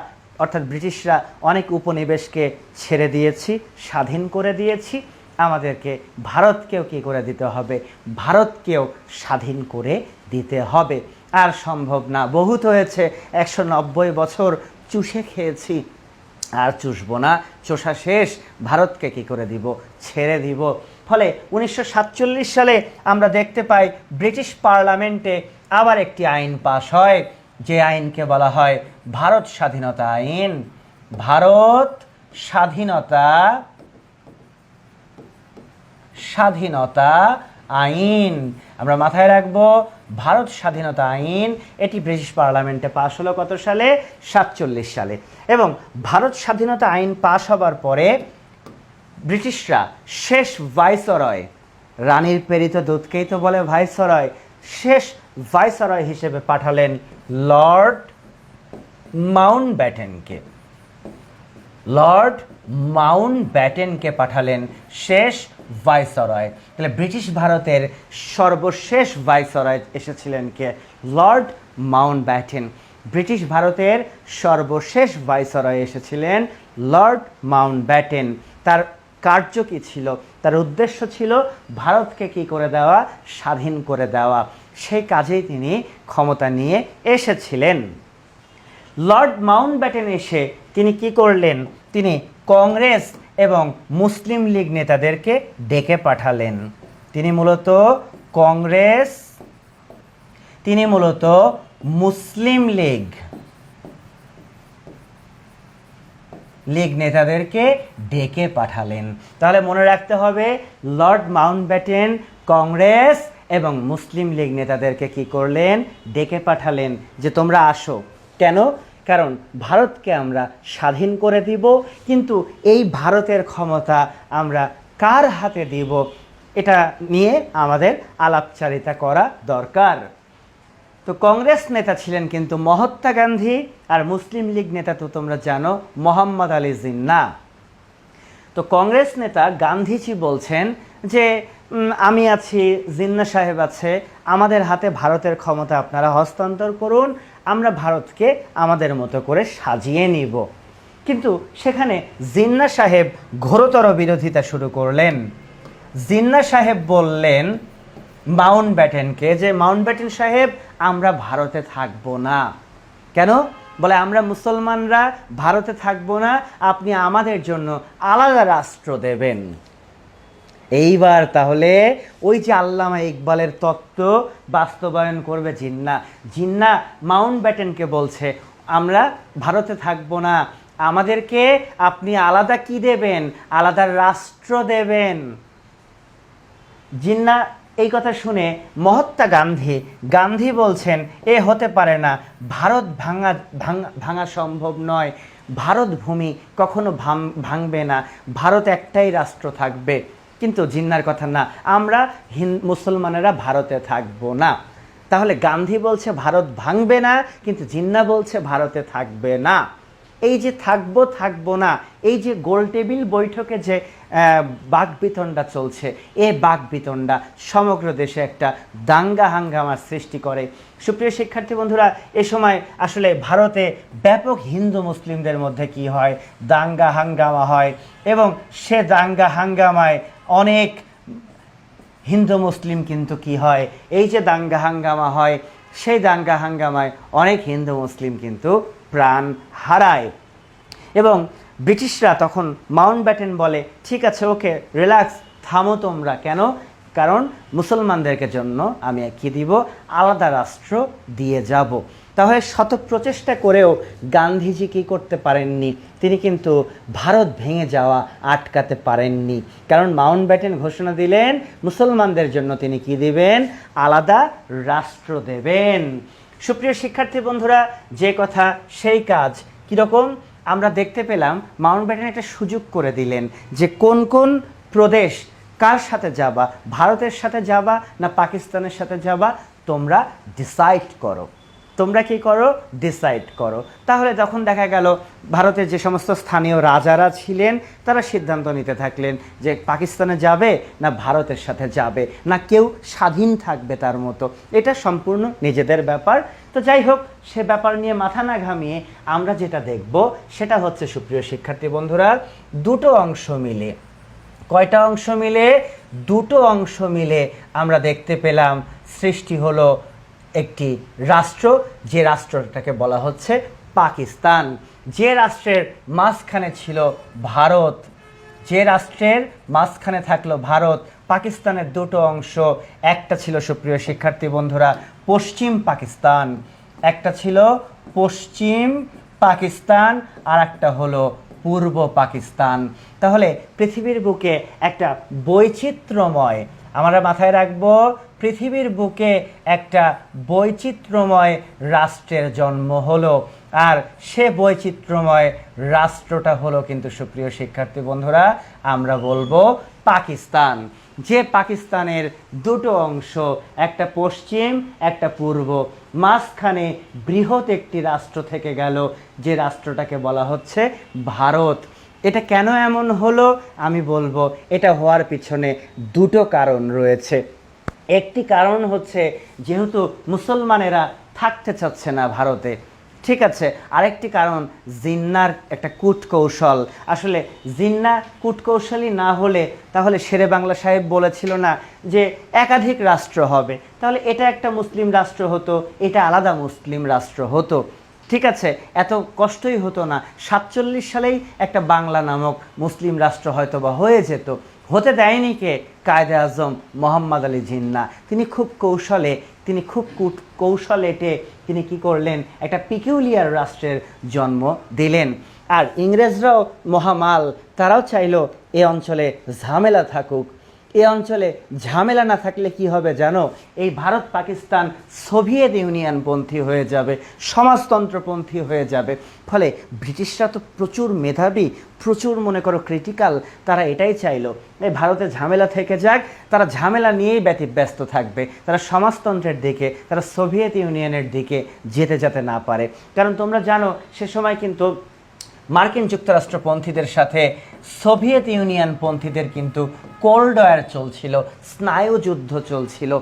অর্থাৎ ব্রিটিশরা অনেক উপনিবেশকে ছেড়ে দিয়েছি, স্বাধীন করে দিয়েছি, আমাদেরকে ভারতকেও কী করে দিতে হবে? ভারতকেও স্বাধীন করে দিতে হবে। আর সম্ভব না, বহুত হয়েছে, 190 বছর চুষে খেয়েছি, আর চুষবো না, চোষা শেষ, ভারতকে কী করে দিব? ছেড়ে দিব। ফলে 1947 সালে আমরা দেখতে পাই ব্রিটিশ পার্লামেন্টে আবার একটি আইন পাশ হয়, যে আইনকে বলা হয় ভারত স্বাধীনতা আইন। ভারত স্বাধীনতা আইন, আমরা মাথায় রাখবো, ভারত স্বাধীনতা আইন। এটি ব্রিটিশ পার্লামেন্টে পাশ হলো কত সালে? 47 সালে। এবং ভারত স্বাধীনতা আইন পাশ হবার পরে ব্রিটিশরা শেষ ভাইসরয়, রানীর প্রেরিত দূতকেই তো বলে ভাইসরয়, শেষ ভাইসরয় হিসেবে পাঠালেন লর্ড মাউন্টব্যাটেনকে। লর্ড মাউন্টব্যাটেনকে পাঠালেন শেষ ভাইসরয়। তাহলে ব্রিটিশ ভারতের সর্বশেষ ভাইসরয় এসেছিলেন কে? Lord Mountbatten. ব্রিটিশ ভারতের সর্বশেষ ভাইসরয় এসেছিলেন লর্ড মাউন্টব্যাটেন। তার কার্য কী ছিল? তার উদ্দেশ্য ছিল ভারতকে কী করে দেওয়া? স্বাধীন করে দেওয়া। সেই কাজেই তিনি ক্ষমতা নিয়ে এসেছিলেন। লর্ড মাউন্টব্যাটেন এসে তিনি কি করলেন? তিনি কংগ্রেস এবং মুসলিম লীগ নেতাদেরকে ডেকে পাঠালেন। তিনি মূলত কংগ্রেস, তিনি মূলত মুসলিম লীগ নেতাদেরকে ডেকে পাঠালেন। তাহলে মনে রাখতে হবে, লর্ড মাউন্টব্যাটেন কংগ্রেস এবং মুসলিম লীগ নেতাদেরকে কি করলেন? ডেকে পাঠালেন যে তোমরা আসো। কেন? কারণ ভারতকে আমরা স্বাধীন করে দিব, কিন্তু এই ভারতের ক্ষমতা আমরা কার হাতে দিব, এটা নিয়ে আমাদের আলাপচারিতা করা দরকার। তো কংগ্রেস নেতা ছিলেন কিন্তু মহাত্মা গান্ধী, আর মুসলিম লীগ নেতা তো তোমরা জানো মোহাম্মদ আলী জিন্নাহ। তো কংগ্রেস নেতা গান্ধীজি বলছেন যে আমি আছি, জিন্নাহ সাহেব আছে, আমাদের হাতে ভারতের ক্ষমতা আপনারা হস্তান্তর করুন, আমরা ভারতকে আমাদের মতো করে সাজিয়ে নিব। কিন্তু সেখানে জিন্নাহ সাহেব ঘোরতর বিরোধিতা শুরু করলেন। জিন্নাহ সাহেব বললেন মাউন্টব্যাটেনকে যে মাউন্টব্যাটেন সাহেব, আমরা ভারতে থাকবো না। কেন? বলে আমরা মুসলমানরা ভারতে থাকবো না, আপনি আমাদের জন্য আলাদা রাষ্ট্র দেবেন। এইবার তাহলে ওই যে আল্লামা ইকবালের তত্ত্ব বাস্তবায়ন করবে জিন্নাহ। জিন্নাহ মাউন্টব্যাটেনকে বলছে আমরা ভারতে থাকবো না, আমাদেরকে আপনি আলাদা কি দেবেন? আলাদা রাষ্ট্র দেবেন। জিন্নাহ এই কথা শুনে মহাত্মা গান্ধী বলছেন এ হতে পারে না, ভারত ভাঙা সম্ভব নয়, ভারত ভূমি কখনো ভাঙবে না, ভারত একটাই রাষ্ট্র থাকবে। কিন্তু জিন্নাহর কথা না, আমরা মুসলমানেরা ভারতে থাকবো না। তাহলে গান্ধী বলছে ভারত ভাঙবে না, কিন্তু জিন্নাহ বলছে ভারতে থাকবে না। এই যে থাকবো না, এই যে গোল টেবিল বৈঠকে যে বাকবিতণ্ডা চলছে, এই বাকবিতণ্ডা সমগ্র দেশে একটা দাঙ্গা হাঙ্গামার সৃষ্টি করে। সুপ্রিয় শিক্ষার্থী বন্ধুরা, এ সময় আসলে ভারতে ব্যাপক হিন্দু মুসলিমদের মধ্যে কি হয়? দাঙ্গা হাঙ্গামা হয়, এবং সে দাঙ্গা হাঙ্গামায় অনেক হিন্দু মুসলিম কিন্তু কি হয়? এই যে দাঙ্গা হাঙ্গামা হয়, সেই দাঙ্গা হাঙ্গামায় অনেক হিন্দু মুসলিম কিন্তু প্রাণ হারায়। এবং ব্রিটিশরা তখন মাউন্টব্যাটেন বলে ঠিক আছে, ওকে রিল্যাক্স, থামো তোমরা। কেন? কারণ মুসলমানদেরকে জন্য আমি কি দিব, আলাদা রাষ্ট্র দিয়ে যাব। তাহলে শত প্রচেষ্টা করেও গান্ধীজি কি করতে পারেননি, তিনি কিন্তু ভারত ভেঙে যাওয়া আটকাতে পারেননি। কারণ মাউন্টব্যাটেন ঘোষণা দিলেন মুসলমানদের জন্য তিনি কি দিবেন, আলাদা রাষ্ট্র দেবেন। সুপ্রিয় শিক্ষার্থী বন্ধুরা, যে কথা সেই কাজ। কীরকম আমরা দেখতে পেলাম, মাউন্টব্যাটেন একটা সুযোগ করে দিলেন যে কোন কোন প্রদেশ কার সাথে যাবা, ভারতের সাথে যাবা না পাকিস্তানের সাথে যাবা, তোমরা ডিসাইড করো, তোমরা কি করো, ডিসাইড করো। তাহলে যখন দেখা গেল ভারতের যে সমস্ত স্থানীয় রাজারা ছিলেন তারা সিদ্ধান্ত নিতে থাকলেন যে পাকিস্তানে যাবে না ভারতের সাথে যাবে, না কেউ স্বাধীন থাকবে তার মতো, এটা সম্পূর্ণ নিজেদের ব্যাপার। তো যাই হোক, সে ব্যাপার নিয়ে মাথা না ঘামিয়ে আমরা যেটা দেখব সেটা হচ্ছে, সুপ্রিয় শিক্ষার্থী বন্ধুরা, দুটো অংশ মিলে, কয়টা অংশ মিলে, দুটো অংশ মিলে আমরা দেখতে পেলাম সৃষ্টি হলো একটি রাষ্ট্র, যে রাষ্ট্রটাকে বলা হচ্ছে পাকিস্তান। যে রাষ্ট্রের মাঝখানে ছিল ভারত, যে রাষ্ট্রের মাঝখানে থাকলো ভারত, পাকিস্তানের দুটো অংশ, একটা ছিল সুপ্রিয় শিক্ষার্থী বন্ধুরা পশ্চিম পাকিস্তান, একটা ছিল পশ্চিম পাকিস্তান, আর একটা হলো পূর্ব পাকিস্তান। তাহলে পৃথিবীর বুকে একটা বৈচিত্র্যময়, আমরা মাথায় রাখবো, পৃথিবীর বুকে একটা বৈচিত্র্যময় রাষ্ট্রের জন্ম হলো, আর সে বৈচিত্র্যময় রাষ্ট্রটা হলো কিন্তু সুপ্রিয় শিক্ষার্থী বন্ধুরা আমরা বলবো পাকিস্তান। যে পাকিস্তানের দুটো অংশ, একটা পশ্চিম একটা পূর্ব, মাঝখানে বৃহৎ একটি রাষ্ট্র থেকে গেল, যে রাষ্ট্রটাকে বলা হচ্ছে ভারত। এটা কেন এমন হলো আমি বলবো, এটা হওয়ার পিছনে দুটো কারণ রয়েছে। একটি কারণ হচ্ছে যেহেতু মুসলমানেরা থাকতে চাচ্ছে না ভারতে, ঠিক আছে। আরেকটি কারণ জিন্নার একটা কূটকৌশল। আসলে জিন্না কূটকৌশলী না হলে তাহলে শেরে বাংলা সাহেব বলেছিল না যে একাধিক রাষ্ট্র হবে, তাহলে এটা একটা মুসলিম রাষ্ট্র হতো, এটা আলাদা মুসলিম রাষ্ট্র হতো, ঠিক আছে, এত কষ্টই হতো না। 47 সালেই একটা বাংলা নামক মুসলিম রাষ্ট্র হয়তো বা হয়ে যেত। হতে দেয়নি কে, কায়েদে আজম মোহাম্মদ আলী জিন্না। তিনি খুব কৌশলে, তিনি খুব কৌশলে তিনি কি করলেন, একটা পিকিউলিয়ার রাষ্ট্রের জন্ম দিলেন। আর ইংরেজরাও মহামাল, তারাও চাইলো এ অঞ্চলে ঝামেলা থাকুক। এ অঞ্চলে ঝামেলা না থাকলে কি হবে জানো, এই ভারত পাকিস্তান সোভিয়েত ইউনিয়নপন্থী হয়ে যাবে, সমাজতন্ত্রপন্থী হয়ে যাবে। ফলে ব্রিটিশরা তো প্রচুর মেধাবী, প্রচুর মনে করো ক্রিটিক্যাল, তারা এটাই চাইলো এই ভারতে ঝামেলা থেকে যাক, তারা ঝামেলা নিয়েই ব্যস্ত থাকবে, তারা সমাজতন্ত্রের দিকে, তারা সোভিয়েত ইউনিয়নের দিকে যেতে যাতে না পারে। কারণ তোমরা জানো সে সময় কিন্তু মার্কিন যুক্তরাষ্ট্রপন্থীদের সাথে সোভিয়েত ইউনিয়নপন্থীদের কিন্তু কোল্ড ওয়ার চলছিল, স্নায়ুযুদ্ধ চলছিল,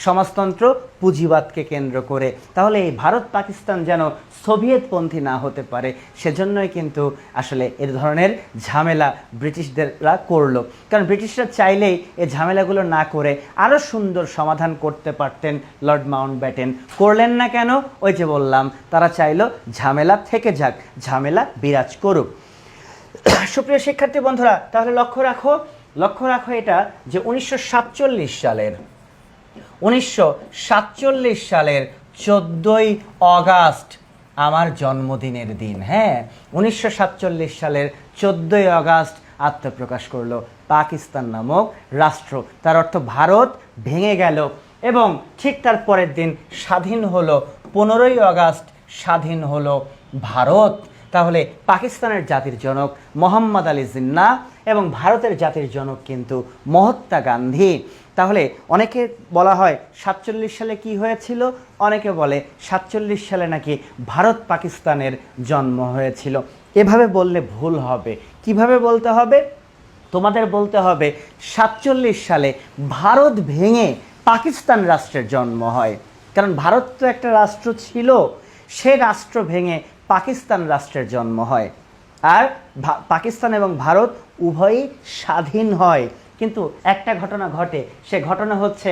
সমাজতন্ত্র পুঁজিবাদকে কেন্দ্র করে। তাহলে এই ভারত পাকিস্তান যেন সোভিয়েতপন্থী না হতে পারে, সেজন্যই কিন্তু আসলে এ ধরনের ঝামেলা ব্রিটিশদেররা করলো। কারণ ব্রিটিশরা চাইলেই এই ঝামেলাগুলো না করে আরও সুন্দর সমাধান করতে পারতেন লর্ড মাউন্টব্যাটেন। করলেন না কেন, ওই যে বললাম, তারা চাইলো ঝামেলা থেকে যাক, ঝামেলা বিরাজ করুক। সুপ্রিয় শিক্ষার্থী বন্ধুরা, তাহলে লক্ষ্য রাখো এটা যে 1947 সালের 14ই অগাস্ট আমার জন্মদিনের দিন। হ্যাঁ, 1947 সালের 14ই অগাস্ট আত্মপ্রকাশ করলো পাকিস্তান নামক রাষ্ট্র। তার অর্থ ভারত ভেঙে গেল এবং ঠিক তার পরের দিন স্বাধীন হলো, 15ই অগাস্ট স্বাধীন হলো ভারত। তাহলে পাকিস্তানের জাতির জনক মোহাম্মদ আলী জিন্না এবং ভারতের জাতির জনক কিন্তু মহাত্মা গান্ধী। তাহলে অনেকে বলা হয় 47 সালে কি হয়েছিল, অনেকে বলে 47 সালে নাকি ভারত পাকিস্তানের জন্ম হয়েছিল। এভাবে বললে ভুল হবে। কিভাবে বলতে হবে, তোমাদের বলতে হবে 47 সালে ভারত ভেঙে পাকিস্তান রাষ্ট্রের জন্ম হয়। কারণ ভারত তো একটা রাষ্ট্র ছিল, সে রাষ্ট্র ভেঙে পাকিস্তান রাষ্ট্রের জন্ম হয়। আর পাকিস্তান এবং ভারত উভয়ই স্বাধীন হয়। কিন্তু একটা ঘটনা ঘটে, সে ঘটনা হচ্ছে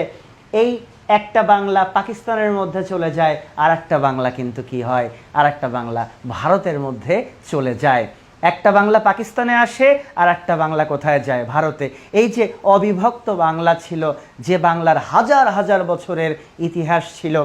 এই একটা বাংলা পাকিস্তানের মধ্যে চলে যায়, আর একটা বাংলা কিন্তু কি হয়, আর একটা বাংলা ভারতের মধ্যে চলে যায়। একটা বাংলা পাকিস্তানে আসে আর একটা বাংলা কোথায় যায়? ভারতে। এই যে অবিভক্ত বাংলা ছিল, যে বাংলার হাজার হাজার বছরের ইতিহাস ছিল,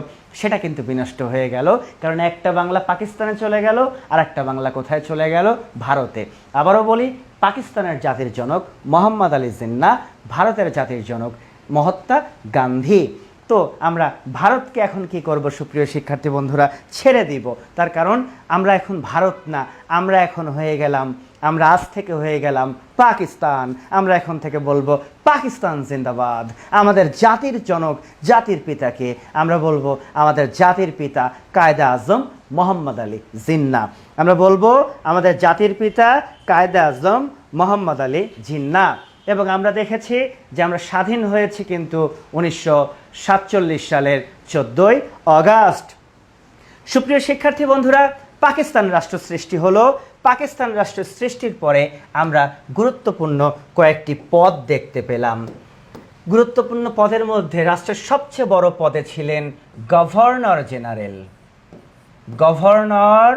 সেটা কিন্তু বিনষ্ট হয়ে গেল, কারণ একটা বাংলা পাকিস্তানে চলে গেল আর একটা বাংলা কোথায় চলে গেল? ভারতে। আবারও বলি, পাকিস্তানের জাতির জনক মোহাম্মদ আলী জিন্নাহ, ভারতের জাতির জনক মহাত্মা গান্ধী। তো আমরা ভারতকে এখন কি করব সুপ্রিয় শিক্ষার্থী বন্ধুরা? ছেড়ে দিব। তার কারণ আমরা এখন ভারত না, আমরা এখন হয়ে গেলাম, আমরা আজ থেকে হয়ে গেলাম পাকিস্তান। আমরা এখন থেকে বলবো পাকিস্তান জিন্দাবাদ। আমাদের জাতির জনক, জাতির পিতাকে আমরা বলবো আমাদের জাতির পিতা কায়েদে আজম মোহাম্মদ আলী জিন্নাহ। আমরা বলবো আমাদের জাতির পিতা কায়েদে আজম মোহাম্মদ আলী জিন্নাহ। এবং আমরা দেখেছি যে আমরা স্বাধীন হয়েছি কিন্তু 1947 সালের 14ই অগাস্ট। সুপ্রিয় শিক্ষার্থী বন্ধুরা, পাকিস্তান রাষ্ট্র সৃষ্টি হলো। পাকিস্তান রাষ্ট্র সৃষ্টির পরে আমরা গুরুত্বপূর্ণ কয়েকটি পদ দেখতে পেলাম। গুরুত্বপূর্ণ পদের মধ্যে রাষ্ট্রের সবচেয়ে বড় পদে ছিলেন গভর্নর জেনারেল। Governor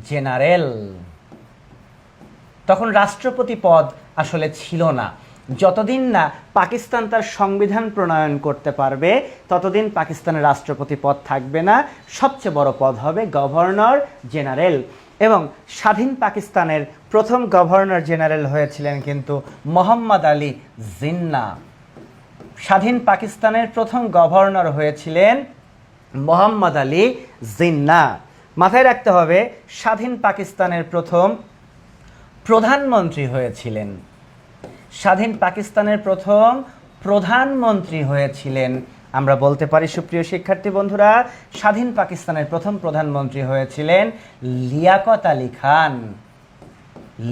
general. তখন রাষ্ট্রপতি পদ আসলে ছিল না। যতদিন না পাকিস্তান তার সংবিধান প্রণয়ন করতে পারবে, ততদিন পাকিস্তানের রাষ্ট্রপতি পদ থাকবে না। সবচেয়ে বড় পদ হবে গভর্নর জেনারেল। এবং স্বাধীন পাকিস্তানের প্রথম গভর্নর জেনারেল হয়েছিলেন কিন্তু মোহাম্মদ আলী জিন্নাহ। স্বাধীন পাকিস্তানের প্রথম গভর্নর হয়েছিলেন মোহাম্মদ আলী জিন্নাহ। মাথায় রাখতে হবে, স্বাধীন পাকিস্তানের প্রথম প্রধানমন্ত্রী হয়েছিলেন, স্বাধীন পাকিস্তানের প্রথম প্রধানমন্ত্রী হয়েছিলেন, আমরা বলতে পারি সুপ্রিয় শিক্ষার্থী বন্ধুরা, স্বাধীন পাকিস্তানের প্রথম প্রধানমন্ত্রী হয়েছিলেন লিয়াকত আলী খান।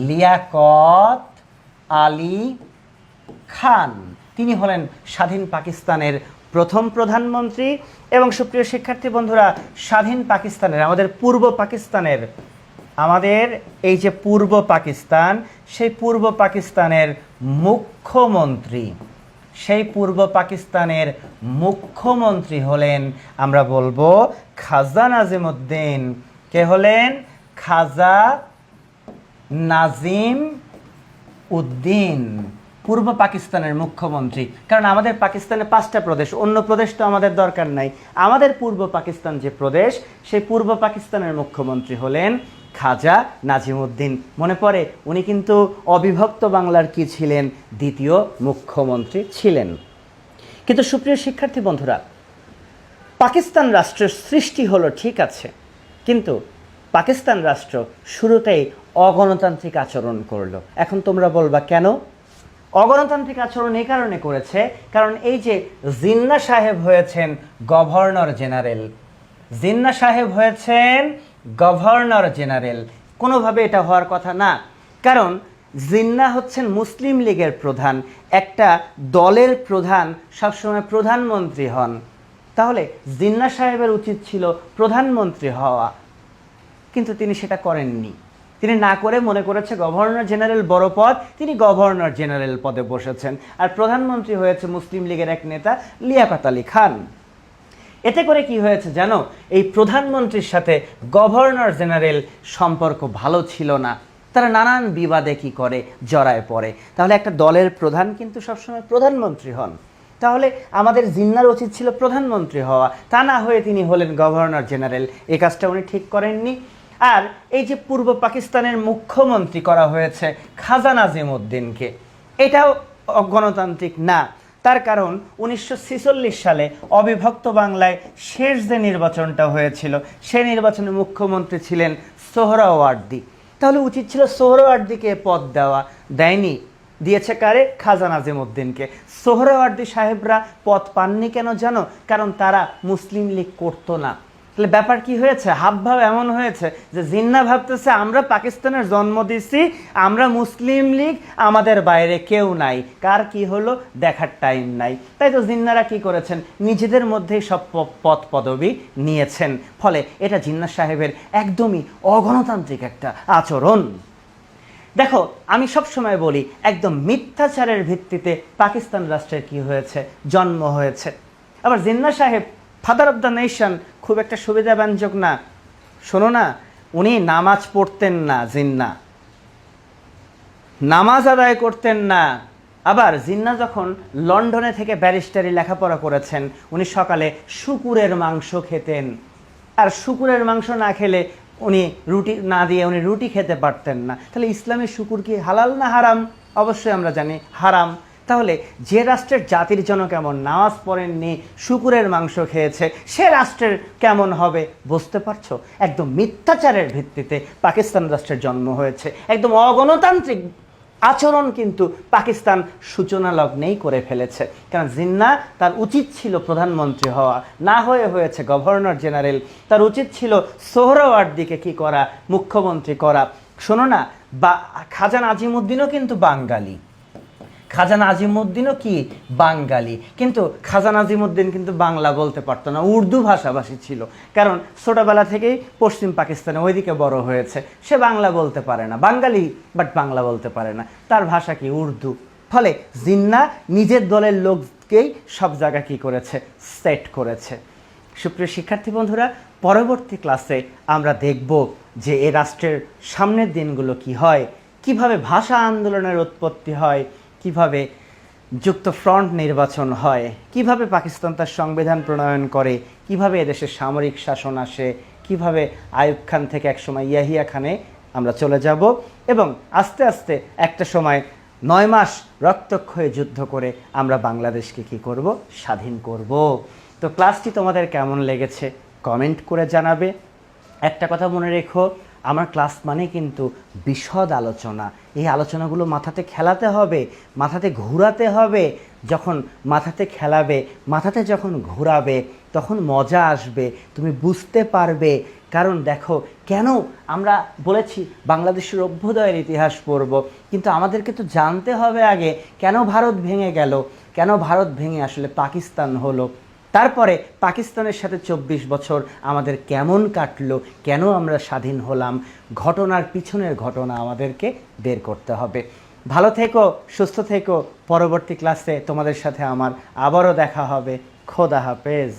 লিয়াকত আলী খান, তিনি হলেন স্বাধীন পাকিস্তানের প্রথম প্রধানমন্ত্রী। এবং সুপ্রিয় শিক্ষার্থী বন্ধুরা, স্বাধীন পাকিস্তানের, আমাদের পূর্ব পাকিস্তানের, আমাদের এই যে পূর্ব পাকিস্তান, সেই পূর্ব পাকিস্তানের মুখ্যমন্ত্রী, সেই পূর্ব পাকিস্তানের মুখ্যমন্ত্রী হলেন, আমরা বলবো খাজা নাজিম উদ্দিন। কে হলেন? খাজা নাজিম উদ্দিন, পূর্ব পাকিস্তানের মুখ্যমন্ত্রী। কারণ আমাদের পাকিস্তানে 5টা প্রদেশ, অন্য প্রদেশ তো আমাদের দরকার নাই। আমাদের পূর্ব পাকিস্তান যে প্রদেশ, সেই পূর্ব পাকিস্তানের মুখ্যমন্ত্রী হলেন খাজা নাজিম উদ্দিন। মনে পড়ে, উনি কিন্তু অবিভক্ত বাংলার কি ছিলেন? দ্বিতীয় মুখ্যমন্ত্রী ছিলেন। কিন্তু সুপ্রিয় শিক্ষার্থী বন্ধুরা, পাকিস্তান রাষ্ট্রের সৃষ্টি হলো ঠিক আছে, কিন্তু পাকিস্তান রাষ্ট্র শুরুতেই অগণতান্ত্রিক আচরণ করলো। এখন তোমরা বলবা কেন? অগণতান্ত্রিক আচরণ এই কারণে করেছে, কারণ এই যে জিন্নাহ সাহেব হয়েছেন গভর্নর জেনারেল, জিন্নাহ সাহেব হয়েছেন গভর্নর জেনারেল, কোনোভাবে এটা হওয়ার কথা না। কারণ জিন্নাহ হচ্ছেন মুসলিম লীগের প্রধান, একটা দলের প্রধান সবসময় প্রধানমন্ত্রী হন। তাহলে জিন্নাহ সাহেবের উচিত ছিল প্রধানমন্ত্রী হওয়া, কিন্তু তিনি সেটা করেননি। তিনি না করে মনে করেছে গভর্নর জেনারেল বড় পদ, তিনি গভর্নর জেনারেল পদে বসেছেন। আর প্রধানমন্ত্রী হয়েছে মুসলিম লীগের এক নেতা লিয়াকত আলী খান। এতে করে কি হয়েছে জানো? এই প্রধানমন্ত্রীর সাথে গভর্নর জেনারেল সম্পর্ক ভালো ছিল না, তারা নানান বিবাদে কি করে জড়ায় পড়ে। তাহলে একটা দলের প্রধান কিন্তু সবসময় প্রধানমন্ত্রী হন। তাহলে আমাদের জিন্নাহর উচিত ছিল প্রধানমন্ত্রী হওয়া, তা না হয়ে তিনি হলেন গভর্নর জেনারেল। এই কাজটা উনি ঠিক করেননি। আর এই যে পূর্ব পাকিস্তানের মুখ্যমন্ত্রী করা হয়েছে খাজা নাজিম উদ্দিনকে, এটাও গণতান্ত্রিক না। তার কারণ 1946 সালে অবিভক্ত বাংলায় শেষ যে নির্বাচনটা হয়েছিল, সে নির্বাচনে মুখ্যমন্ত্রী ছিলেন সোহরাওয়ার্দী। তাহলে উচিত ছিল সোহরাওয়ার্দীকে পদ দেওয়া, দেয়নি, দিয়েছে কারে? খাজা নাজিম উদ্দিনকে। সোহরাওয়ার্দী সাহেবরা পদ পাননি কেন জানো? কারণ তারা মুসলিম লীগ করতো না। তাহলে ব্যাপার কি হয়েছে? হাবভাব এমন হয়েছে যে জিন্নাহ ভাবতেছে আমরা পাকিস্তানের জন্ম দিছি, আমরা মুসলিম লীগ, আমাদের বাইরে কেউ নাই, কার কি হলো দেখার টাইম নাই। তাই তো জিন্নাহরা কি করেছেন? নিজেদের মধ্যেই সব পদ পদবি নিয়েছেন। ফলে এটা জিন্নাহ সাহেবের একদমই অগণতান্ত্রিক একটা আচরণ। দেখো, আমি সব সময় বলি, একদম মিথ্যাচারের ভিত্তিতে পাকিস্তান রাষ্ট্রের কি হয়েছে? জন্ম হয়েছে। আবার জিন্নাহ সাহেব ফাদার অব দ্য নেশন খুব একটা সুবিধাব্যঞ্জক না। শোনো না, উনি নামাজ পড়তেন না জিন্নাহ, নামাজ আদায় করতেন না। আবার জিন্নাহ যখন লন্ডনে থেকে ব্যারিস্টারি লেখাপড়া করেছেন, উনি সকালে শূকরের মাংস খেতেন। আর শূকরের মাংস না খেলে উনি রুটি না দিয়ে উনি রুটি খেতে পারতেন না। তাহলে ইসলামের শূকর কি হালাল না হারাম? অবশ্যই আমরা জানি হারাম। তাহলে যে রাষ্ট্রের জাতির জন্য কেমন নামাজ পড়েননি, শূকরের মাংস খেয়েছে, সে রাষ্ট্রের কেমন হবে বুঝতে পারছো? একদম মিথ্যাচারের ভিত্তিতে পাকিস্তান রাষ্ট্রের জন্ম হয়েছে। একদম অগণতান্ত্রিক আচরণ কিন্তু পাকিস্তান সূচনা লগ্নেই করে ফেলেছে। কারণ জিন্নাহ তার উচিত ছিল প্রধানমন্ত্রী হওয়া, না হয়ে হয়েছে গভর্নর জেনারেল। তার উচিত ছিল সোহরাওয়ার্দীকে কি করা, মুখ্যমন্ত্রী করা। শোনো না, খাজা নাজিমুদ্দিনও কিন্তু বাঙালি। খাজা নাজিমুদ্দিনও কি বাঙালি, কিন্তু খাজা নাজিমুদ্দিন কিন্তু বাংলা বলতে পারতো না, উর্দু ভাষাভাষী ছিল। কারণ ছোটবেলা থেকেই পশ্চিম পাকিস্তানে ওইদিকে বড় হয়েছে, সে বাংলা বলতে পারে না, বাঙালি বাট বাংলা বলতে পারে না, তার ভাষা কি উর্দু। ফলে জিন্নাহ নিজের দলের লোককেই সব জায়গা কি করেছে, সেট করেছে। সুপ্রিয় শিক্ষার্থী বন্ধুরা, পরবর্তী ক্লাসে আমরা দেখব যে এ রাষ্ট্রের সামনের দিনগুলো কি হয়, কিভাবে ভাষা আন্দোলনের উৎপত্তি হয়, কিভাবে যুক্ত ফ্রন্ট নির্বাচন হয়, কিভাবে পাকিস্তান তার সংবিধান প্রণয়ন করে, কিভাবে এদেশে সামরিক শাসন আসে, কিভাবে আইয়ুব খান থেকে একসময় ইয়াহিয়া খানে আমরা চলে যাব, এবং আস্তে আস্তে একটা সময় 9 মাস রক্তক্ষয়ী যুদ্ধ করে আমরা বাংলাদেশকে কি করব, স্বাধীন করব। তো ক্লাসটি তোমাদের কেমন লেগেছে কমেন্ট করে জানাবে। একটা কথা মনে রেখো, আমার ক্লাস মানে কিন্তু বিশদ আলোচনা। এই আলোচনাগুলো মাথাতে খেলাতে হবে, মাথাতে ঘুরাতে হবে। যখন মাথাতে খেলাবে, মাথাতে যখন ঘুরাবে, তখন মজা আসবে, তুমি বুঝতে পারবে। কারণ দেখো, কেন আমরা বলেছি বাংলাদেশের অভ্যুদয়ের ইতিহাস পড়ব, কিন্তু আমাদেরকে তো জানতে হবে আগে কেন ভারত ভেঙে গেল, কেন ভারত ভেঙে আসলে পাকিস্তান হলো, তারপরে পাকিস্তানের সাথে 24 বছর আমাদের কেমন কাটলো, কেন আমরা স্বাধীন হলাম, ঘটনার পিছনের ঘটনা আমাদেরকে বের করতে হবে। ভালো থেকো, সুস্থ থেকো। পরবর্তী ক্লাসে তোমাদের সাথে আমার আবারও দেখা হবে। খোদা হাফেজ।